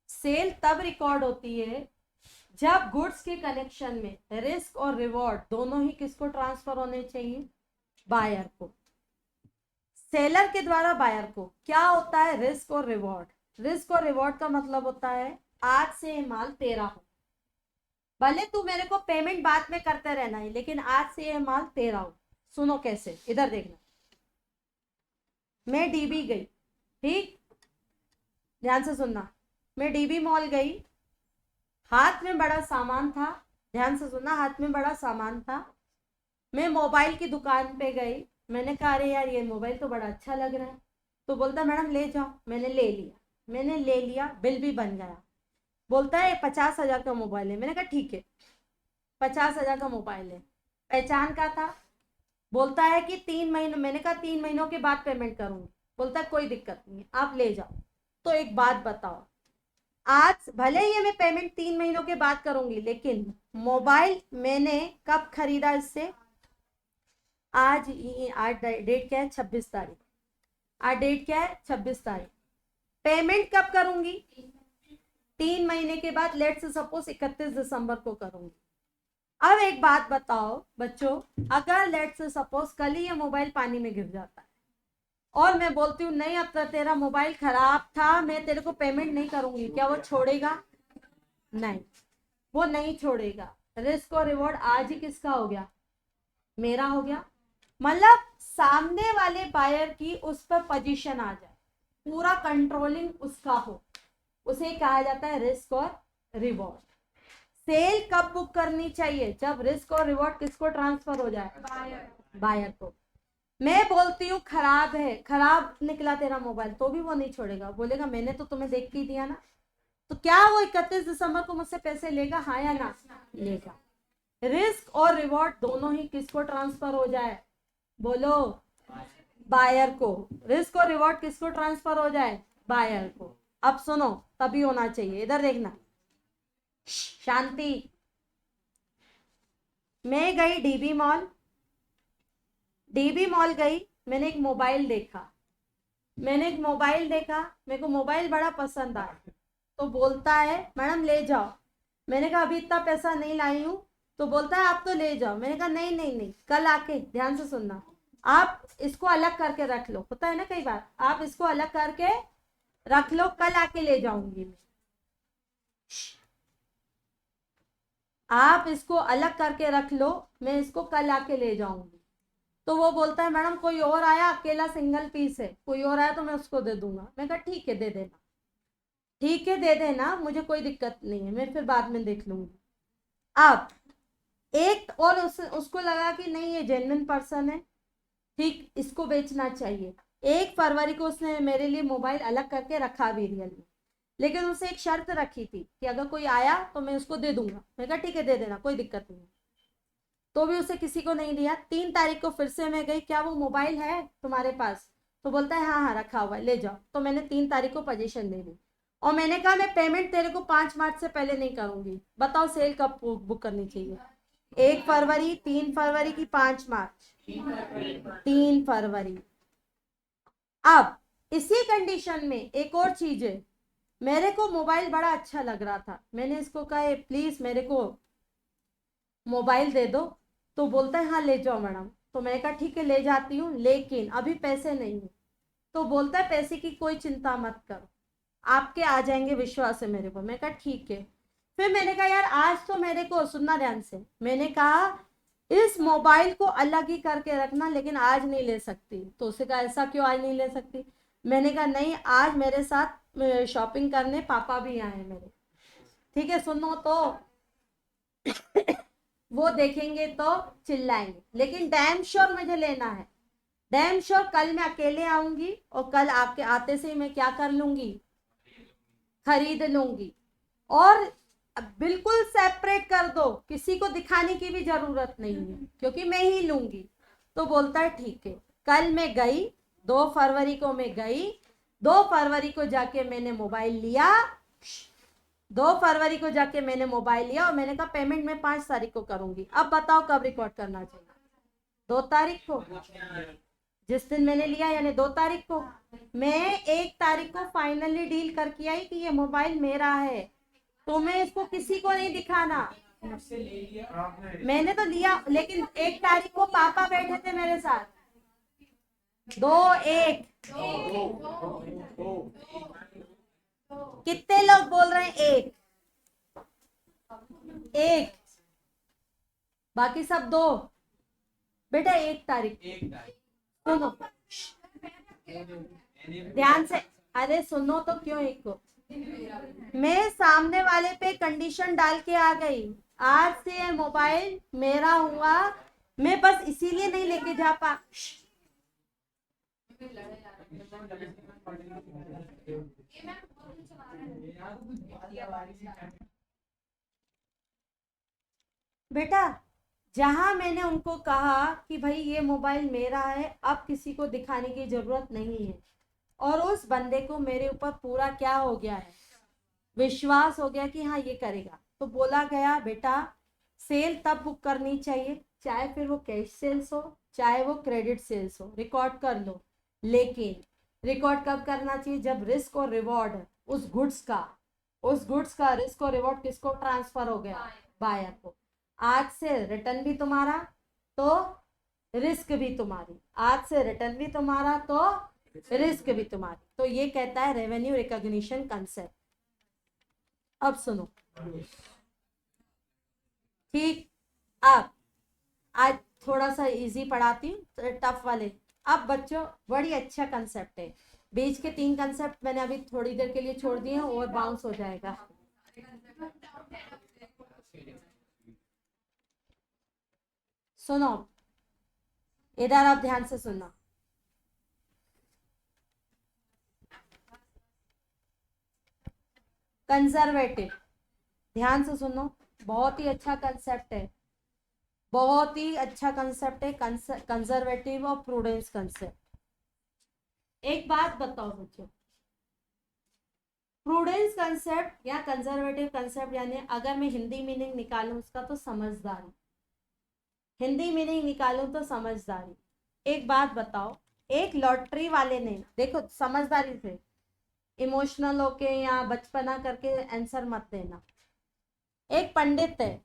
सेल तब रिकॉर्ड होती है जब गुड्स के कनेक्शन में रिस्क और रिवॉर्ड दोनों ही किसको ट्रांसफर होने चाहिए, बायर को। सेलर के द्वारा बायर को क्या होता है, रिस्क और रिवॉर्ड। रिस्क और रिवॉर्ड का मतलब होता है आज से ये माल तेरा हो, भले तू मेरे को पेमेंट बाद में करते रहना है, लेकिन आज से ये माल तेरा हो। सुनो कैसे, इधर देखना। मैं डीबी गई, ठीक, ध्यान से सुनना। मैं डीबी मॉल गई, हाथ में बड़ा सामान था, ध्यान से सुनना, हाथ में बड़ा सामान था। मैं मोबाइल की दुकान पे गई, मैंने कहा अरे यार ये मोबाइल तो बड़ा अच्छा लग रहा है। तो बोलता मैडम ले जाओ। मैंने ले लिया, मैंने ले लिया, बिल भी बन गया। बोलता है 50,000 का मोबाइल है। मैंने कहा ठीक है, 50,000 का मोबाइल है, पहचान का था। बोलता है कि 3 महीनों, मैंने कहा 3 महीनों के बाद पेमेंट करूंगी। बोलता है कोई दिक्कत नहीं, आप ले जाओ। तो एक बात बताओ, आज भले ही मैं पेमेंट 3 महीनों के बाद करूंगी, लेकिन मोबाइल मैंने कब खरीदा इससे, आज डेट क्या है, 26 तारीख। आज डेट क्या है, 26 तारीख। पेमेंट कब करूंगी, 3 महीने के बाद, लेट से सपोज 31 दिसंबर को करूंगी। अब एक बात बताओ बच्चों, अगर लेट से सपोज कल ही ये मोबाइल पानी में गिर जाता है, और मैं बोलती हूँ नहीं अब तो तेरा मोबाइल खराब था, मैं तेरे को पेमेंट नहीं करूंगी, क्या वो छोड़ेगा, नहीं, वो नहीं छोड़ेगा। रिस्क और रिवॉर्ड आज ही किसका हो गया, मेरा हो गया। मतलब सामने वाले बायर की उस पर पोजीशन आ जाए, पूरा कंट्रोलिंग उसका हो, उसे कहा जाता है रिस्क और रिवॉर्ड। सेल कब बुक करनी चाहिए, जब रिस्क और रिवॉर्ड किसको ट्रांसफर हो जाए, बायर को। मैं बोलती हूँ खराब है, खराब निकला तेरा मोबाइल, तो भी वो नहीं छोड़ेगा, बोलेगा मैंने तो तुम्हें देख के दिया ना। तो क्या वो 31 दिसंबर को मुझसे पैसे लेगा, हाँ या ना, लेगा। रिस्क और रिवॉर्ड दोनों ही किसको ट्रांसफर हो जाए, बोलो, बायर को। रिस्क और रिवॉर्ड किसको ट्रांसफर हो जाए? बायर को। अब सुनो, तभी होना चाहिए, इधर देखना, शांति। मैं गई डीबी मॉल, डीबी मॉल गई, मैंने एक मोबाइल देखा, मैंने एक मोबाइल देखा, मेरे को मोबाइल बड़ा पसंद आया, तो बोलता है मैडम ले जाओ। मैंने कहा अभी इतना पैसा नहीं लाई हूँ, तो बोलता है आप तो ले जाओ। मैंने कहा नहीं नहीं नहीं, कल आके, ध्यान से सुनना, आप इसको अलग करके रख लो, होता है ना कई बार, आप इसको अलग करके रख लो, कल आके ले जाऊंगी मैं। आप इसको अलग करके रख लो, मैं इसको कल आके ले जाऊंगी। तो वो बोलता है मैडम कोई और आया, अकेला सिंगल पीस है, कोई और आया तो मैं उसको दे दूंगा। मैं कहा ठीक है दे देना, ठीक है दे देना, मुझे कोई दिक्कत नहीं है, मैं फिर बाद में देख लूंगी। अब एक और उसको लगा कि नहीं ये जेन्युइन पर्सन है, ठीक, इसको बेचना चाहिए। 1 फरवरी को उसने मेरे लिए मोबाइल अलग करके रखा भी रियल में, लेकिन उसने एक शर्त रखी थी कि अगर कोई आया तो मैं उसको दे दूंगा। मैं कहा ठीक है दे देना, कोई दिक्कत नहीं है। तो भी उसे किसी को नहीं दिया। 3 तारीख को फिर से मैं गई, क्या वो मोबाइल है तुम्हारे पास? तो बोलता है हाँ हाँ रखा हुआ है, ले जाओ। तो मैंने 3 तारीख को पोजीशन ले ली, और मैंने कहा मैं पेमेंट तेरे को 5 मार्च से पहले नहीं करूंगी। बताओ सेल कब बुक करनी चाहिए? 1 फरवरी, 3 फरवरी की 5 मार्च? 3 फरवरी। अब इसी कंडीशन में एक और चीज है, मेरे को मोबाइल बड़ा अच्छा लग रहा था, मैंने इसको कहा प्लीज मेरे को मोबाइल दे दो। तो बोलता है हाँ ले जाओ मैडम। तो मैंने कहा ठीक है ले जाती हूँ, लेकिन अभी पैसे नहीं है। तो बोलता है पैसे की कोई चिंता मत करो, आपके आ जाएंगे, विश्वास है मेरे को। मैं कहा ठीक है। फिर मैंने कहा यार आज तो मेरे को, सुनना ध्यान से, मैंने कहा इस मोबाइल को अलग ही करके रखना, लेकिन आज नहीं ले सकती। तो उसे कहा ऐसा क्यों आज नहीं ले सकती? मैंने कहा नहीं, आज मेरे साथ शॉपिंग करने पापा भी आए हैं मेरे। ठीक है सुनो तो, वो देखेंगे तो चिल्लाएंगे, लेकिन डैम श्योर मुझे लेना है, डैम श्योर कल मैं अकेले आऊंगी, और कल आपके आते से ही मैं क्या कर लूंगी? खरीद लूंगी। और बिल्कुल सेपरेट कर दो, किसी को दिखाने की भी जरूरत नहीं है, क्योंकि मैं ही लूंगी। तो बोलता है ठीक है। कल मैं गई, 2 फरवरी को मैं गई, 2 फरवरी को जाके मैंने मोबाइल लिया, 2 फरवरी को जाके मैंने मोबाइल लिया, और मैंने कहा पेमेंट मैं 5 तारीख को करूंगी। अब बताओ कब रिकॉर्ड करना चाहिए? 2 तारीख को, जिस दिन मैंने लिया, यानी 2 तारीख को। मैं 1 तारीख को फाइनली डील करके आई कि ये मोबाइल मेरा है, तो मैं इसको किसी को नहीं दिखाना। मैंने तो लिया, लेकिन 1 तारीख को पापा बैठे थे मेरे साथ। 2 1, कितने लोग बोल रहे हैं? एक, एक, बाकी सब दो। बेटा 1 तारीख, सुनो ध्यान से, अरे सुनो तो, क्यों एक को? मैं सामने वाले पे कंडीशन डाल के आ गई, आज से ये मोबाइल मेरा हुआ। मैं बस इसीलिए नहीं लेके जा पा, बेटा जहां मैंने उनको कहा कि भाई ये मोबाइल मेरा है, अब किसी को दिखाने की जरूरत नहीं है, और उस बंदे को मेरे ऊपर पूरा क्या हो गया है? विश्वास हो गया कि हाँ ये करेगा। तो बोला गया बेटा सेल तब बुक करनी चाहिए, चाहे फिर वो कैश सेल्स हो, चाहे वो क्रेडिट सेल्स हो, रिकॉर्ड कर लो। लेकिन रिकॉर्ड कब करना चाहिए? जब रिस्क और रिवॉर्ड उस गुड्स का रिस्क और रिवॉर्ड किसको ट्रांसफर हो गया? बायर को। आज से रिटर्न भी तुम्हारा, तो रिस्क भी तुम्हारी, आज से रिटर्न भी तुम्हारा, तो रिस्क भी तुम्हारी। तो ये कहता है रेवेन्यू रिकॉग्निशन कंसेप्ट। अब सुनो, ठीक, अब आज थोड़ा सा इजी पढ़ाती हूँ, टफ वाले। अब बच्चों बड़ी अच्छा कंसेप्ट है, बीच के 3 कंसेप्ट मैंने अभी थोड़ी देर के लिए छोड़ दिए हैं, और बाउंस हो जाएगा। सुनो, इधर आप ध्यान से सुनना, कंजर्वेटिव, ध्यान से सुनो, बहुत ही अच्छा कंसेप्ट है। बहुत ही अच्छा कंसेप्ट है कंजर्वेटिव और प्रूडेंस कंसेप्ट। एक बात बताओ बच्चों, प्रूडेंस कंसेप्ट या कंजर्वेटिव कंसेप्ट यानी अगर मैं हिंदी मीनिंग निकालूं उसका तो समझदारी, हिंदी मीनिंग निकालूं तो समझदारी। एक बात बताओ, एक लॉटरी वाले ने, देखो समझदारी से, इमोशनल होके या बचपना करके आंसर मत देना। एक पंडित है,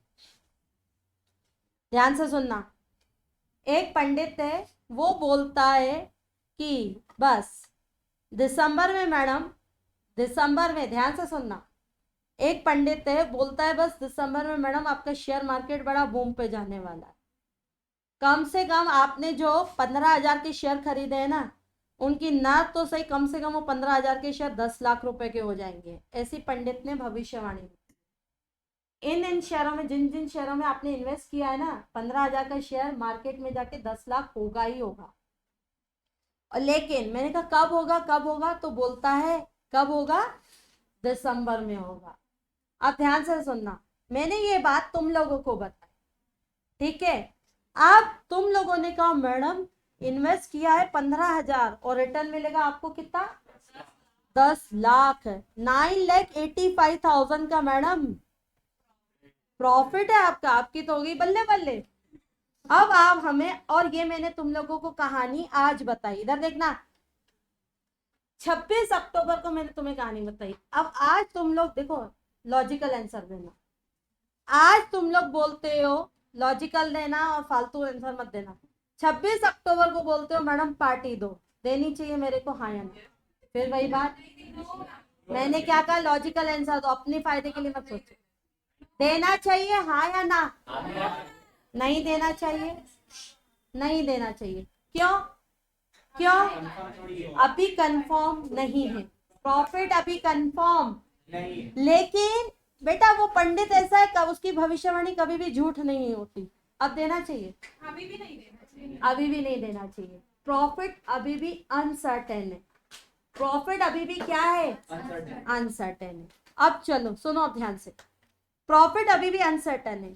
ध्यान से सुनना, एक पंडित है, वो बोलता है कि बस दिसंबर में मैडम, दिसंबर में, ध्यान से सुनना, एक पंडित है बोलता है बस दिसंबर में मैडम आपका शेयर मार्केट बड़ा बूम पे जाने वाला है। कम से कम आपने जो 15,000 के शेयर खरीदे हैं ना, उनकी ना तो सही कम से कम वो 15,000 के शेयर 10 लाख रुपए के हो जाएंगे, ऐसी पंडित ने भविष्यवाणी की। इन शेयरों में, जिन जिन शेयरों में आपने इन्वेस्ट किया है ना, 15,000 का शेयर मार्केट में जाके 10 लाख होगा ही होगा। और लेकिन मैंने कहा कब होगा, कब होगा, तो बोलता है कब होगा, दिसंबर में होगा। अब ध्यान से सुनना, मैंने ये बात तुम लोगों को बताई, ठीक है। अब तुम लोगों ने कहा मैडम इन्वेस्ट किया है 15,000 और रिटर्न मिलेगा आपको कितना, 10 लाख, 9,85,000 का मैडम प्रॉफिट है आपका, आपकी तो होगी बल्ले बल्ले। अब आप हमें, और ये मैंने तुम लोगों को कहानी आज बताई, इधर देखना, 26 अक्टूबर को मैंने तुम्हें कहानी बताई। अब आज तुम लोग देखो, लॉजिकल आंसर देना। आज तुम लोग बोलते हो लॉजिकल देना और फालतू आंसर मत देना। 26 अक्टूबर को बोलते हो मैडम पार्टी दो, देनी चाहिए मेरे को, हाँ या ना, फिर वही बात, मैंने क्या कहा, लॉजिकल आंसर दो, अपने फायदे के लिए मत सोचो। देना चाहिए हाँ या ना, नहीं देना चाहिए, नहीं देना चाहिए, क्यों, क्यों, अभी कंफर्म नहीं है, प्रॉफिट अभी कंफर्म, लेकिन बेटा वो पंडित ऐसा है, कब उसकी भविष्यवाणी कभी भी झूठ नहीं होती। अब देना चाहिए, अभी भी नहीं देना चाहिए, अभी भी नहीं देना चाहिए, प्रॉफिट अभी भी अनसर्टेन है, प्रॉफिट अभी भी क्या है, अनसर्टेन है। अब चलो सुनो ध्यान से, प्रॉफिट अभी भी अनसर्टेन है।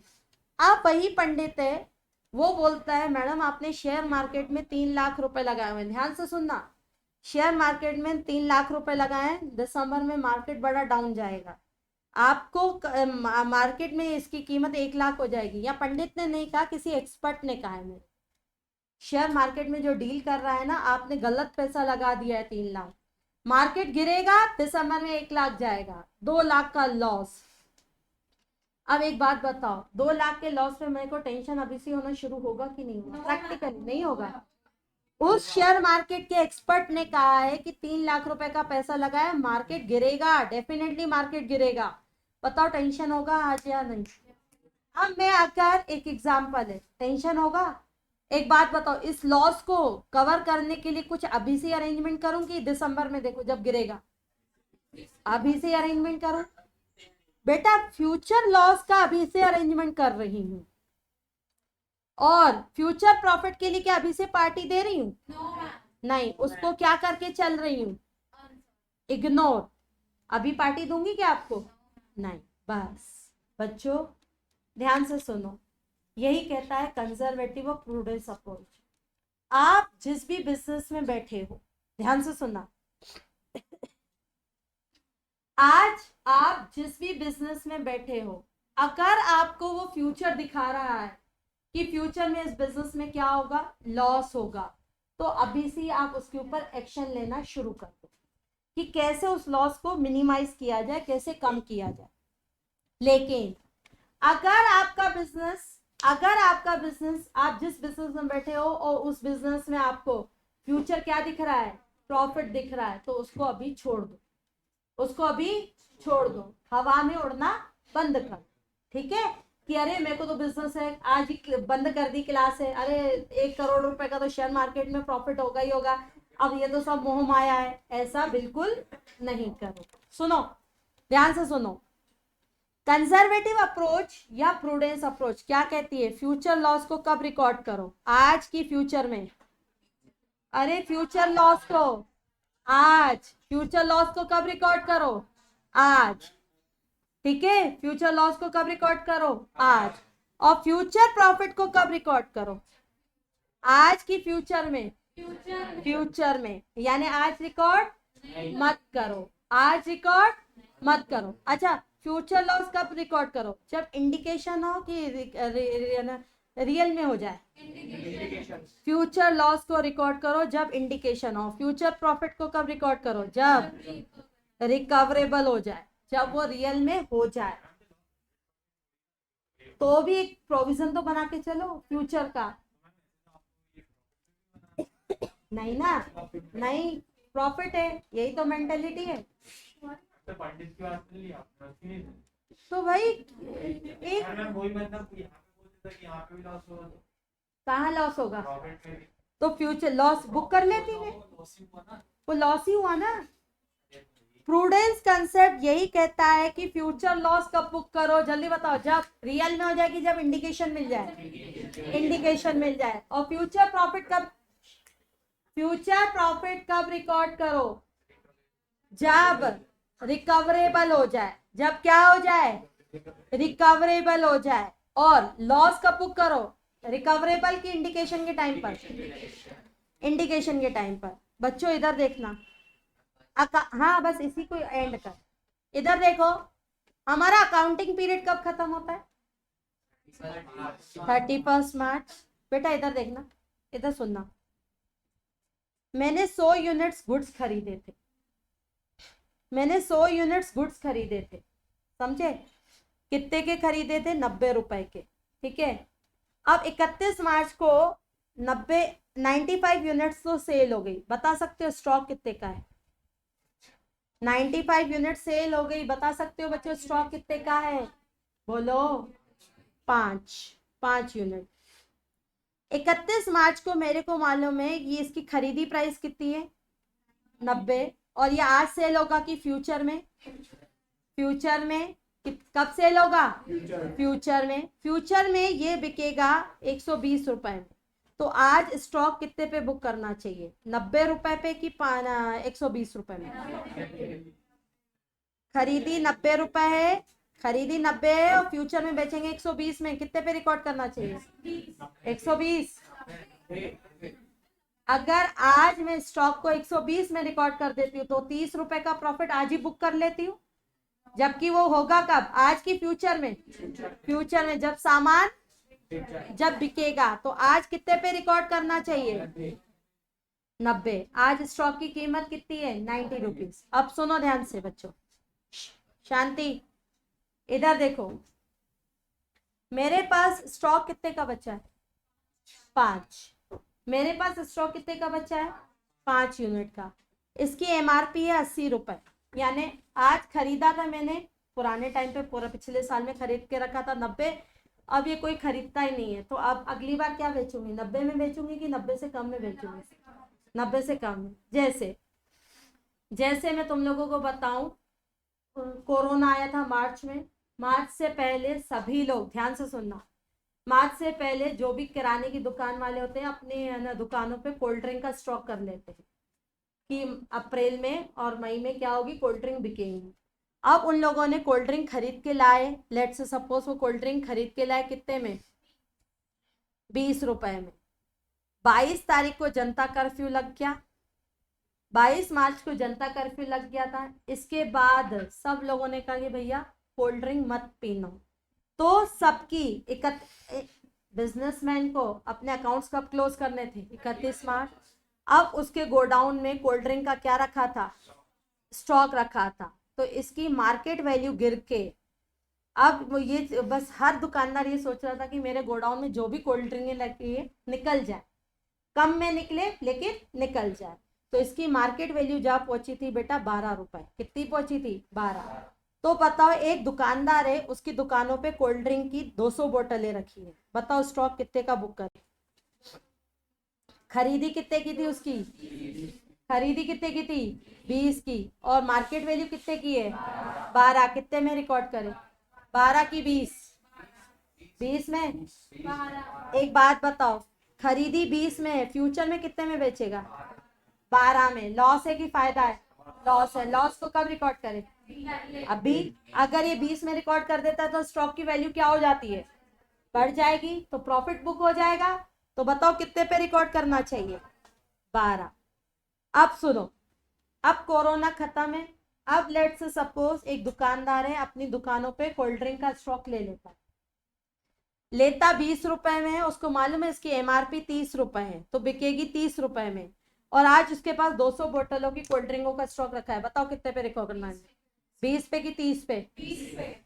अब वही पंडित है, वो बोलता है मैडम आपने शेयर मार्केट में 3 लाख रुपए लगाए हुए, ध्यान से सुनना, शेयर मार्केट में 3 लाख रुपए लगाए, दिसंबर में मार्केट बड़ा डाउन जाएगा, आपको मार्केट में इसकी कीमत 1 लाख हो जाएगी। या पंडित ने नहीं कहा, किसी एक्सपर्ट ने कहा है, मेरे शेयर मार्केट में जो डील कर रहा है ना, आपने गलत पैसा लगा दिया है, 3 लाख, मार्केट गिरेगा दिसंबर में 1 लाख जाएगा, 2 लाख का लॉस। अब एक बात बताओ, 2 लाख के लॉस में मेरे को टेंशन अभी से होना शुरू होगा कि नहीं होगा, प्रैक्टिकली नहीं होगा। उस शेयर मार्केट के एक्सपर्ट ने कहा है कि 3 लाख रुपए का पैसा लगाया, मार्केट गिरेगा, डेफिनेटली मार्केट गिरेगा, बताओ टेंशन होगा आज या नहीं। अब मैं आकर एक एग्जांपल है, टेंशन होगा। एक बात बताओ, इस लॉस को कवर करने के लिए कुछ अभी से अरेंजमेंट करूं कि दिसंबर में देखो जब गिरेगा, अभी से अरेंजमेंट करूं, बेटा फ्यूचर लॉस का अभी से अरेंजमेंट कर रही हूं, और फ्यूचर प्रॉफिट के लिए क्या अभी से पार्टी दे रही हूँ, नहीं, उसको क्या करके चल रही हूँ, इग्नोर। अभी पार्टी दूंगी क्या आपको, नहीं। बस बच्चों ध्यान से सुनो, यही कहता है कंजर्वेटिव और प्रूडेंस अप्रोच। आप जिस भी बिजनेस में बैठे हो, ध्यान से सुनना, आज आप जिस भी बिजनेस में बैठे हो, अगर आपको वो फ्यूचर दिखा रहा है कि फ्यूचर में इस बिजनेस में क्या होगा, लॉस होगा, तो अभी से आप उसके ऊपर एक्शन लेना शुरू कर दो कि कैसे उस लॉस को मिनिमाइज किया जाए, कैसे कम किया जाए। लेकिन अगर आपका बिजनेस, आप जिस बिजनेस में बैठे हो और उस बिजनेस में आपको फ्यूचर क्या दिख रहा है, प्रॉफिट दिख रहा है, तो उसको अभी छोड़ दो, उसको अभी छोड़ दो, हवा में उड़ना बंद कर, ठीक है, कि अरे मेरे को तो बिजनेस है, आज ही बंद कर दी क्लास है, अरे 1 करोड़ रुपए का तो शेयर मार्केट में प्रॉफिट होगा ही होगा, अब ये तो सब मोह माया है, ऐसा बिल्कुल नहीं करो। सुनो ध्यान से सुनो, कंजर्वेटिव अप्रोच या प्रूडेंस अप्रोच क्या कहती है, फ्यूचर लॉस को कब रिकॉर्ड करो, आज की फ्यूचर में, अरे फ्यूचर लॉस को आज, फ्यूचर लॉस को कब रिकॉर्ड करो, आज, ठीक है, फ्यूचर लॉस को कब रिकॉर्ड करो, आज। और फ्यूचर प्रॉफिट को कब रिकॉर्ड करो? आज की फ्यूचर में, फ्यूचर में, यानी आज रिकॉर्ड मत करो, आज रिकॉर्ड मत करो। अच्छा, फ्यूचर लॉस कब रिकॉर्ड करो? जब इंडिकेशन हो कि रियल में हो जाए। फ्यूचर लॉस को रिकॉर्ड करो जब इंडिकेशन हो। फ्यूचर प्रॉफिट को कब रिकॉर्ड करो? जब रिकवरेबल हो जाए, जब वो रियल में हो जाए। तो भी एक प्रोविजन तो बना के चलो फ्यूचर का। नहीं ना, नहीं, प्रॉफिट है, यही तो मेंटेलिटी है। तो भाई एक कहाँ लॉस होगा? तो फ्यूचर लॉस बुक कर लेती है, वो लॉस ही हुआ ना। प्रूडेंस कंसेप्ट यही कहता है कि फ्यूचर लॉस कब बुक करो? जल्दी बताओ। जब रियल में हो जाएगी, जब इंडिकेशन मिल जाए, इंडिकेशन मिल जाए। और फ्यूचर प्रॉफिट कब, फ्यूचर प्रॉफिट कब रिकॉर्ड करो? जब रिकवरेबल हो जाए। जब क्या हो जाए? रिकवरेबल हो जाए। और लॉस कब बुक करो? रिकवरेबल की इंडिकेशन के टाइम पर, इंडिकेशन के टाइम पर। बच्चों इधर देखना, हाँ बस इसी को एंड कर। इधर देखो, हमारा अकाउंटिंग पीरियड कब खत्म होता है? 31 मार्च। बेटा इधर देखना, इधर सुनना। मैंने 100 यूनिट्स गुड्स खरीदे थे, मैंने 100 यूनिट्स गुड्स खरीदे थे, समझे? कितने के खरीदे थे? 90 रुपए के, ठीक है। अब 31 मार्च को 95 यूनिट्स तो सेल हो गई। बता सकते हो स्टॉक कितने का है? 95 यूनिट सेल हो गई। बता सकते हो बच्चों स्टॉक कितने का है? बोलो। 5 यूनिट। 31 मार्च को मेरे को मालूम है ये इसकी खरीदी प्राइस कितनी है? 90। और ये आज सेल होगा कि फ्यूचर में? फ्यूचर में। कब सेल होगा? फ्यूचर में। फ्यूचर में ये बिकेगा 120 रुपए में। तो आज स्टॉक कितने पे बुक करना चाहिए? 90 रुपए पे कि 120 रुपए में? खरीदी 90 रुपए है, खरीदी 90 है और फ्यूचर में बेचेंगे 120 में। कितने पे रिकॉर्ड करना चाहिए? 120। अगर आज मैं स्टॉक को 120 में रिकॉर्ड कर देती हूँ तो 30 रुपए का प्रॉफिट आज ही बुक कर लेती हूँ। जबकि वो होगा कब? आज की फ्यूचर में। फ्यूचर में जब सामान जब बिकेगा। तो आज कितने पे रिकॉर्ड करना चाहिए? 90। आज स्टॉक की कीमत कितनी है? 90 रुपीज। अब सुनो ध्यान से बच्चों, शांति। इधर देखो, मेरे पास स्टॉक कितने का बचा है? 5। मेरे पास स्टॉक कितने का बचा है? 5 यूनिट का। इसकी एमआरपी है 80 रुपए। यानी आज खरीदा था मैंने पुराने टाइम पे, पूरा पिछले साल में खरीद के रखा था 90। अब ये कोई खरीदता ही नहीं है, तो अब अगली बार क्या बेचूंगी? 90 में बेचूंगी कि 90 से कम में बेचूंगी? 90 से कम में। जैसे जैसे मैं तुम लोगों को बताऊं, कोरोना आया था मार्च में। मार्च से पहले सभी लोग ध्यान से सुनना, मार्च से पहले जो भी किराने की दुकान वाले होते हैं अपने दुकानों पे कोल्ड ड्रिंक का स्टॉक कर लेते हैं कि अप्रैल में और मई में क्या होगी? कोल्ड ड्रिंक बिकेंगी। अब उन लोगों ने कोल्ड ड्रिंक खरीद के लाए। लेट्स से सपोज वो कोल्ड ड्रिंक खरीद के लाए कितने में? 20 रुपए में। 22 तारीख को जनता कर्फ्यू लग गया, 22 मार्च को जनता कर्फ्यू लग गया था। इसके बाद सब लोगों ने कहा कि भैया कोल्ड ड्रिंक मत पीना। तो सबकी बिजनेसमैन को अपने अकाउंट्स कब क्लोज करने थे? 31 मार्च। अब उसके गोडाउन में कोल्ड ड्रिंक का क्या रखा था? स्टॉक रखा था। तो इसकी मार्केट वैल्यू गिर के, अब वो ये बस हर दुकानदार ये सोच रहा था कि मेरे गोडाउन में जो भी कोल्ड ड्रिंक लगी है निकल जाए, कम में निकले लेकिन निकल जाए। तो इसकी मार्केट वैल्यू जहाँ पहुंची थी बेटा 12 रुपए। कितनी पहुंची थी? 12। तो बताओ, एक दुकानदार है, उसकी दुकानों पे कोल्ड ड्रिंक की 200 बोतलें रखी है। बताओ स्टॉक कितने का बुक करे? खरीदी कितने की थी उसकी? खरीदी कितने की थी? 20 की। और मार्केट वैल्यू कितने की है? 12। कितने में रिकॉर्ड करे? 12 की 20। 20 में। एक बात बताओ, खरीदी 20 में है, फ्यूचर में कितने में बेचेगा? 12 में। लॉस है कि फायदा है? लॉस है। लॉस को कब रिकॉर्ड करे? अभी। अगर ये 20 में रिकॉर्ड कर देता है तो स्टॉक की वैल्यू क्या हो जाती है? बढ़ जाएगी तो प्रॉफिट बुक हो जाएगा। तो बताओ कितने पे रिकॉर्ड करना चाहिए? 12। अब सुनो, अब कोरोना खत्म है, अब लेट्स सपोज एक दुकानदार है, अपनी दुकानों पे कोल्ड ड्रिंक का स्टॉक ले लेता, लेता 20 रुपए में है, उसको मालूम है इसकी एमआरपी 30 रुपए है तो बिकेगी 30 रुपए में, और आज उसके पास 200 बोतलों की कोल्ड ड्रिंकों का स्टॉक रखा है। बताओ कितने पे रिकॉर्ड करना है? 20 पे कि 30 पे?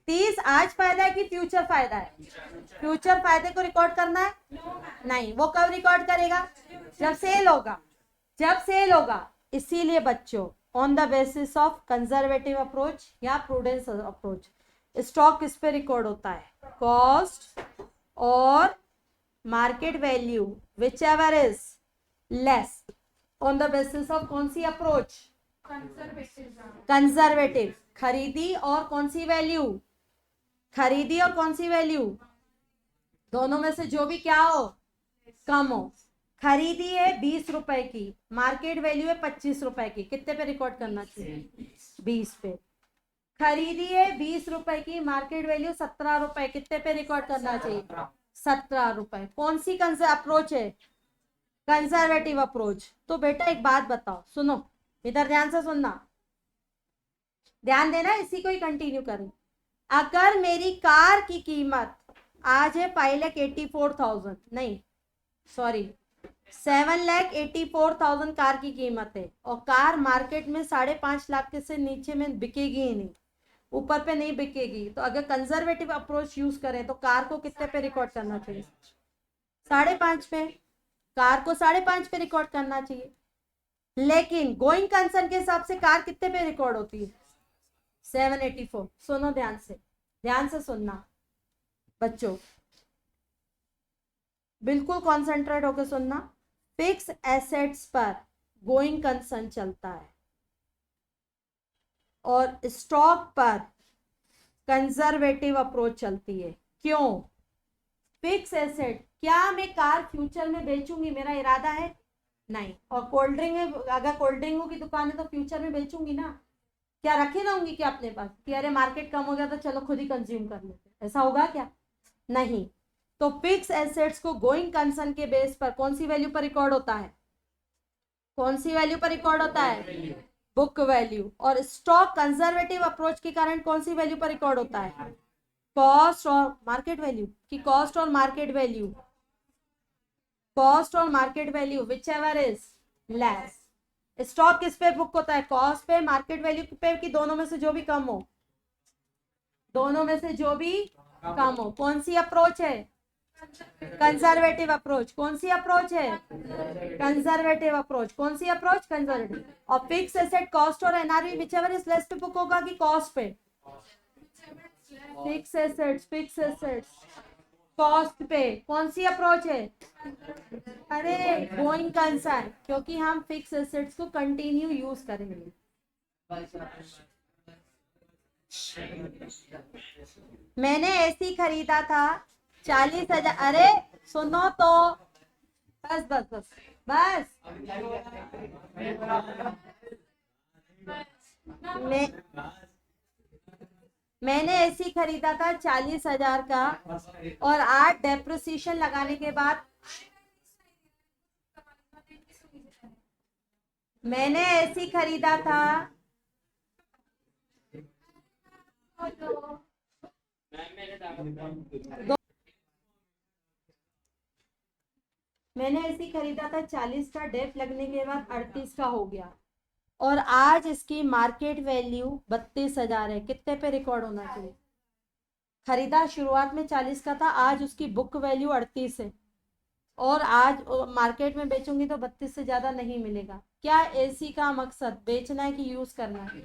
30 आज फायदा है कि फ्यूचर फायदा है? फ्यूचर फायदे को रिकॉर्ड करना है? नहीं, वो कब रिकॉर्ड करेगा? जब सेल होगा, जब सेल होगा। इसीलिए बच्चों, on the basis of conservative approach या प्रूडेंस अप्रोच, स्टॉक किस पे रिकॉर्ड होता है? कॉस्ट और market value, whichever is less, on the basis of कौन सी अप्रोच? कंजर्वेटिव। खरीदी और कौन सी वैल्यू? खरीदी और कौन सी वैल्यू? दोनों में से जो भी क्या हो, कम हो। खरीदी है 20 रुपए की, मार्केट वैल्यू है 25 रुपए की, कितने पे रिकॉर्ड करना चाहिए? 20 पे। खरीदी है 20 रुपए की, मार्केट वैल्यू 17 रुपए, कितने पे रिकॉर्ड करना चाहिए? 17 रुपए। कौन सी अप्रोच है? Conservative approach. तो बेटा एक बात बताओ, सुनो इधर ध्यान से सुनना, ध्यान देना, इसी को ही कंटिन्यू करें। अगर मेरी कार की कीमत आज है 5,84,000, नहीं सॉरी 7,84,000 कार की कीमत है, और कार मार्केट में 5.5 लाख के से नीचे में बिकेगी ही नहीं, ऊपर पे नहीं बिकेगी। तो अगर कंजर्वेटिव अप्रोच यूज करें तो कार को कितने पे रिकॉर्ड करना चाहिए? 5.5 पे। कार को 5.5 पे रिकॉर्ड करना चाहिए। लेकिन गोइंग कंसर्न के हिसाब से कार कितने पे रिकॉर्ड होती है? 784। सुनो ध्यान से, ध्यान से सुनना बच्चों, बिल्कुल कॉन्सेंट्रेट होकर सुनना। फिक्स एसेट्स पर गोइंग कंसर्न चलता है और स्टॉक पर कंजर्वेटिव अप्रोच चलती है। क्यों? फिक्स एसेट, क्या मैं कार फ्यूचर में बेचूंगी, मेरा इरादा है? नहीं। और कोल्ड ड्रिंक है, अगर कोल्ड ड्रिंकों की दुकान है तो फ्यूचर में बेचूंगी ना, क्या रखे रहूंगी क्या अपने पास कि अरे मार्केट कम हो गया तो चलो खुद ही कंज्यूम कर लेते, ऐसा होगा क्या? नहीं। तो फिक्स एसेट्स को गोइंग कंसर्न के बेस पर कौन सी वैल्यू पर रिकॉर्ड होता है? कौन सी वैल्यू पर रिकॉर्ड होता है? Book value. और स्टॉक कंजर्वेटिव अप्रोच के कारण कौन सी वैल्यू पर रिकॉर्ड होता है? कॉस्ट और मार्केट वैल्यू की, कॉस्ट और मार्केट वैल्यू, कॉस्ट और market value whichever is less. Stock किस पे बुक होता है? कॉस्ट पे, मार्केट वैल्यू पे, कि दोनों में से जो भी कम हो? दोनों में से जो भी कम हो। कौन सी अप्रोच है? Conservative approach. कौन सी अप्रोच है? Conservative approach. कौन सी अप्रोच? कंजर्वेटिव। और फिक्स एसेट, कॉस्ट और NRV which ever is less पे बुक होगा कि कॉस्ट पे? Fix assets, fix assets cost पे। कौन सी अप्रोच है? अरे गोइंग कंसर्न, क्योंकि हम फिक्स एसेट्स को कंटिन्यू यूज करेंगे। मैंने एसी खरीदा था 40,000। अरे सुनो तो, बस बस बस बस। मैं मैंने एसी खरीदा था 40,000 का, और आज डेप्रिसिएशन लगाने के बाद मैंने एसी खरीदा था, मैंने एसी खरीदा था 40 का, डेप लगने के बाद 38 का हो गया, और आज इसकी मार्केट वैल्यू 32,000 है। कितने पे रिकॉर्ड होना चाहिए? खरीदा शुरुआत में 40 का था, आज उसकी बुक वैल्यू 38 है, और आज मार्केट में बेचूंगी तो 32 से ज्यादा नहीं मिलेगा। क्या एसी का मकसद बेचना है कि यूज करना है?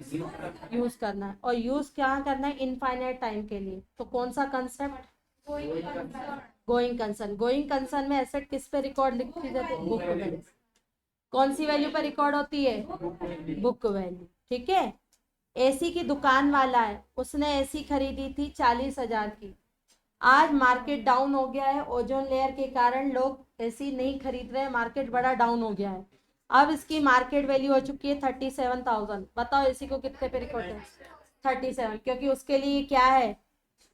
यूज करना है। और यूज क्या करना है? इनफाइनाइट टाइम के लिए। तो कौन सा concept? Going concern. Going concern में एसेट किस पे रिकॉर्ड लिखी जाती है? Book value. कौन सी वैल्यू पर रिकॉर्ड होती है? Book value. ठीक है। एसी की दुकान वाला है, उसने एसी खरीदी थी 40,000 की, आज मार्केट डाउन हो गया है, ओजोन लेयर के कारण लोग एसी नहीं खरीद रहे हैं, मार्केट बड़ा डाउन हो गया है। अब इसकी मार्केट वैल्यू हो चुकी है 37,000। बताओ एसी को कितने पे रिकॉर्ड है? 37, क्योंकि उसके लिए क्या है?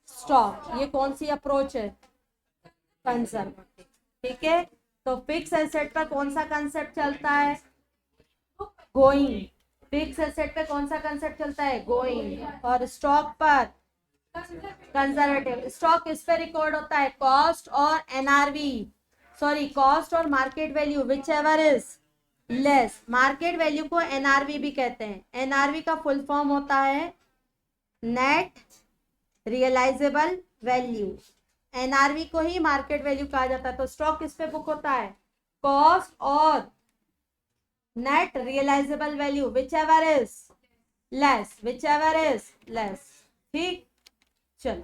स्टॉक। ये कौन सी अप्रोच है? कंजर्वेटिव। ठीक है, तो फिक्स एसेट पर कौन सा कंसेप्ट चलता है? गोइंग। फिक्स एसेट पे कौन सा कंसेप्ट चलता है? गोइंग। और स्टॉक पर कंजर्वेटिव। स्टॉक किस पे रिकॉर्ड होता है? कॉस्ट और एनआरवी, सॉरी कॉस्ट और market value, whichever is less. Market value को एनआरवी भी कहते हैं। एनआरवी का फुल फॉर्म होता है नेट रियलाइजेबल वैल्यू। एनआरवी को ही मार्केट वैल्यू कहा जाता है। तो स्टॉक किस पे बुक होता है? कॉस्ट और net realisable value, whichever is less, whichever is less. ठीक, चलो